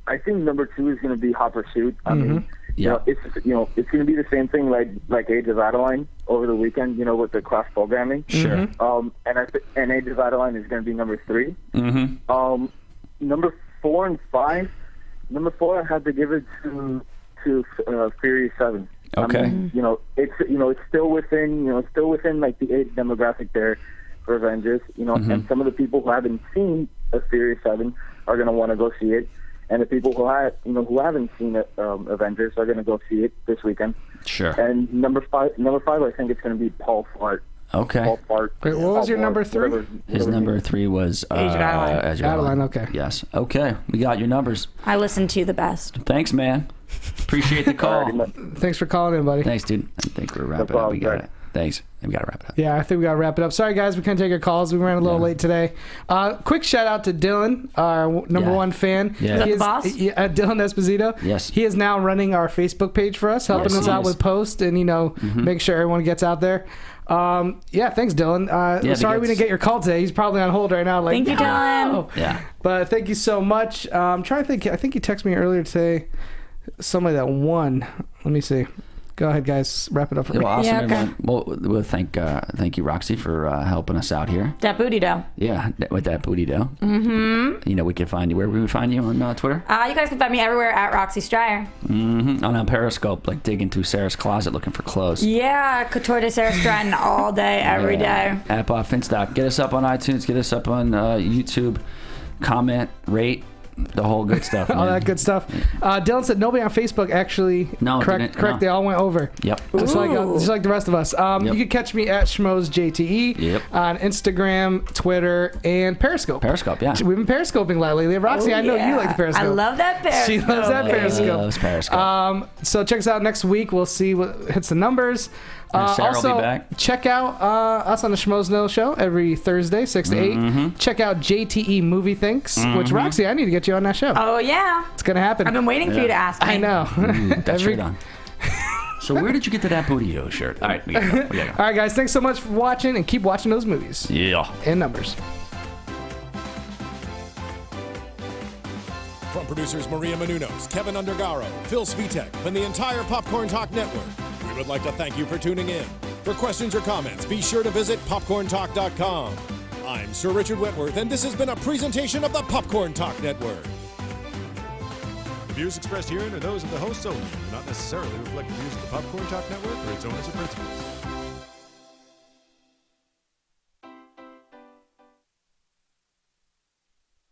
I think number 2 is going to be Hot Pursuit. I mean, Yeah. it's it's going to be the same thing like Age of Adeline over the weekend. With the cross programming. Sure. And Age of Adeline is going to be number 3. Mm-hmm. Number 4 and 5. Number 4, I had to give it to Furious 7. Okay. I mean, it's still within like the age demographic there for Avengers. And some of the people who haven't seen a Furious 7 are going to want to go see it, and the people who haven't seen it, Avengers are going to go see it this weekend. Sure. And number 5, I think it's going to be Paul Blart. Okay. Paul Blart. Wait, what was your number 3? His number 3 was Age of Adeline. Age of Adeline, okay. Yes. Okay. We got your numbers. I listen to you the best. Thanks, man. Appreciate the call. Thanks for calling in, buddy. Thanks, dude. I think we're wrapping up. problem, We got Brett. it. Thanks. We got to wrap it up. Yeah, I think we gotta wrap it up. Sorry, guys, we couldn't take your calls. We ran a little late today. Quick shout out to Dylan, our number Yeah. 1 fan. Yeah. Is that He the boss? Dylan Esposito. Yes. He is now running our Facebook page for us, helping Yes, us he out is. with posts and make sure everyone gets out there. Thanks, Dylan. Sorry we because- didn't get your call today. He's probably on hold right now. Like, Thank you, Dylan. "No." Yeah. But thank you so much. I'm trying to think. I think you texted me earlier today. Somebody that won. Let me see. Go ahead, guys. Wrap it up for me. Well, awesome, Yeah, okay. everyone. Well, we'll thank you, Roxy, for helping us out here. That booty dough. Yeah, with that booty dough. Mm-hmm. We can find you. Where we find you on Twitter? You guys can find me everywhere at Roxy Stryer. Mm-hmm. On Periscope, like digging through Sarah's closet looking for clothes. Yeah, Couture de Sarah Stratton all day, every day. App Finstock. Get us up on iTunes. Get us up on YouTube. Comment, rate, The whole good stuff. All that good stuff. Dylan said nobody on Facebook actually. No, correct. No. They all went over. Yep. Just like the rest of us. You can catch me at Schmoes JTE on Instagram, Twitter, and Periscope. Periscope, yeah. We've been periscoping lately. Roxy, I know you like the Periscope. I love that Periscope. She loves that Periscope. Loves Periscope. So check us out next week. We'll see what hits the numbers. Sarah also, will be back. check out us on the Schmoes Know Show every Thursday, 6 to 8. Check out JTE Movie Thinks, which, Roxy, I need to get you on that show. Oh, yeah. It's going to happen. I've been waiting for you to ask me. I know. That shirt on. So where did you get to that Booty-O shirt? All right, we gotta go. All right, guys. Thanks so much for watching, and keep watching those movies. Yeah. In numbers. From producers Maria Menounos, Kevin Undergaro, Phil Svitek, and the entire Popcorn Talk Network, we would like to thank you for tuning in. For questions or comments, be sure to visit popcorntalk.com. I'm Sir Richard Wentworth, and this has been a presentation of the Popcorn Talk Network. The views expressed herein are those of the hosts only and do not necessarily reflect the views of the Popcorn Talk Network or its owners or principals.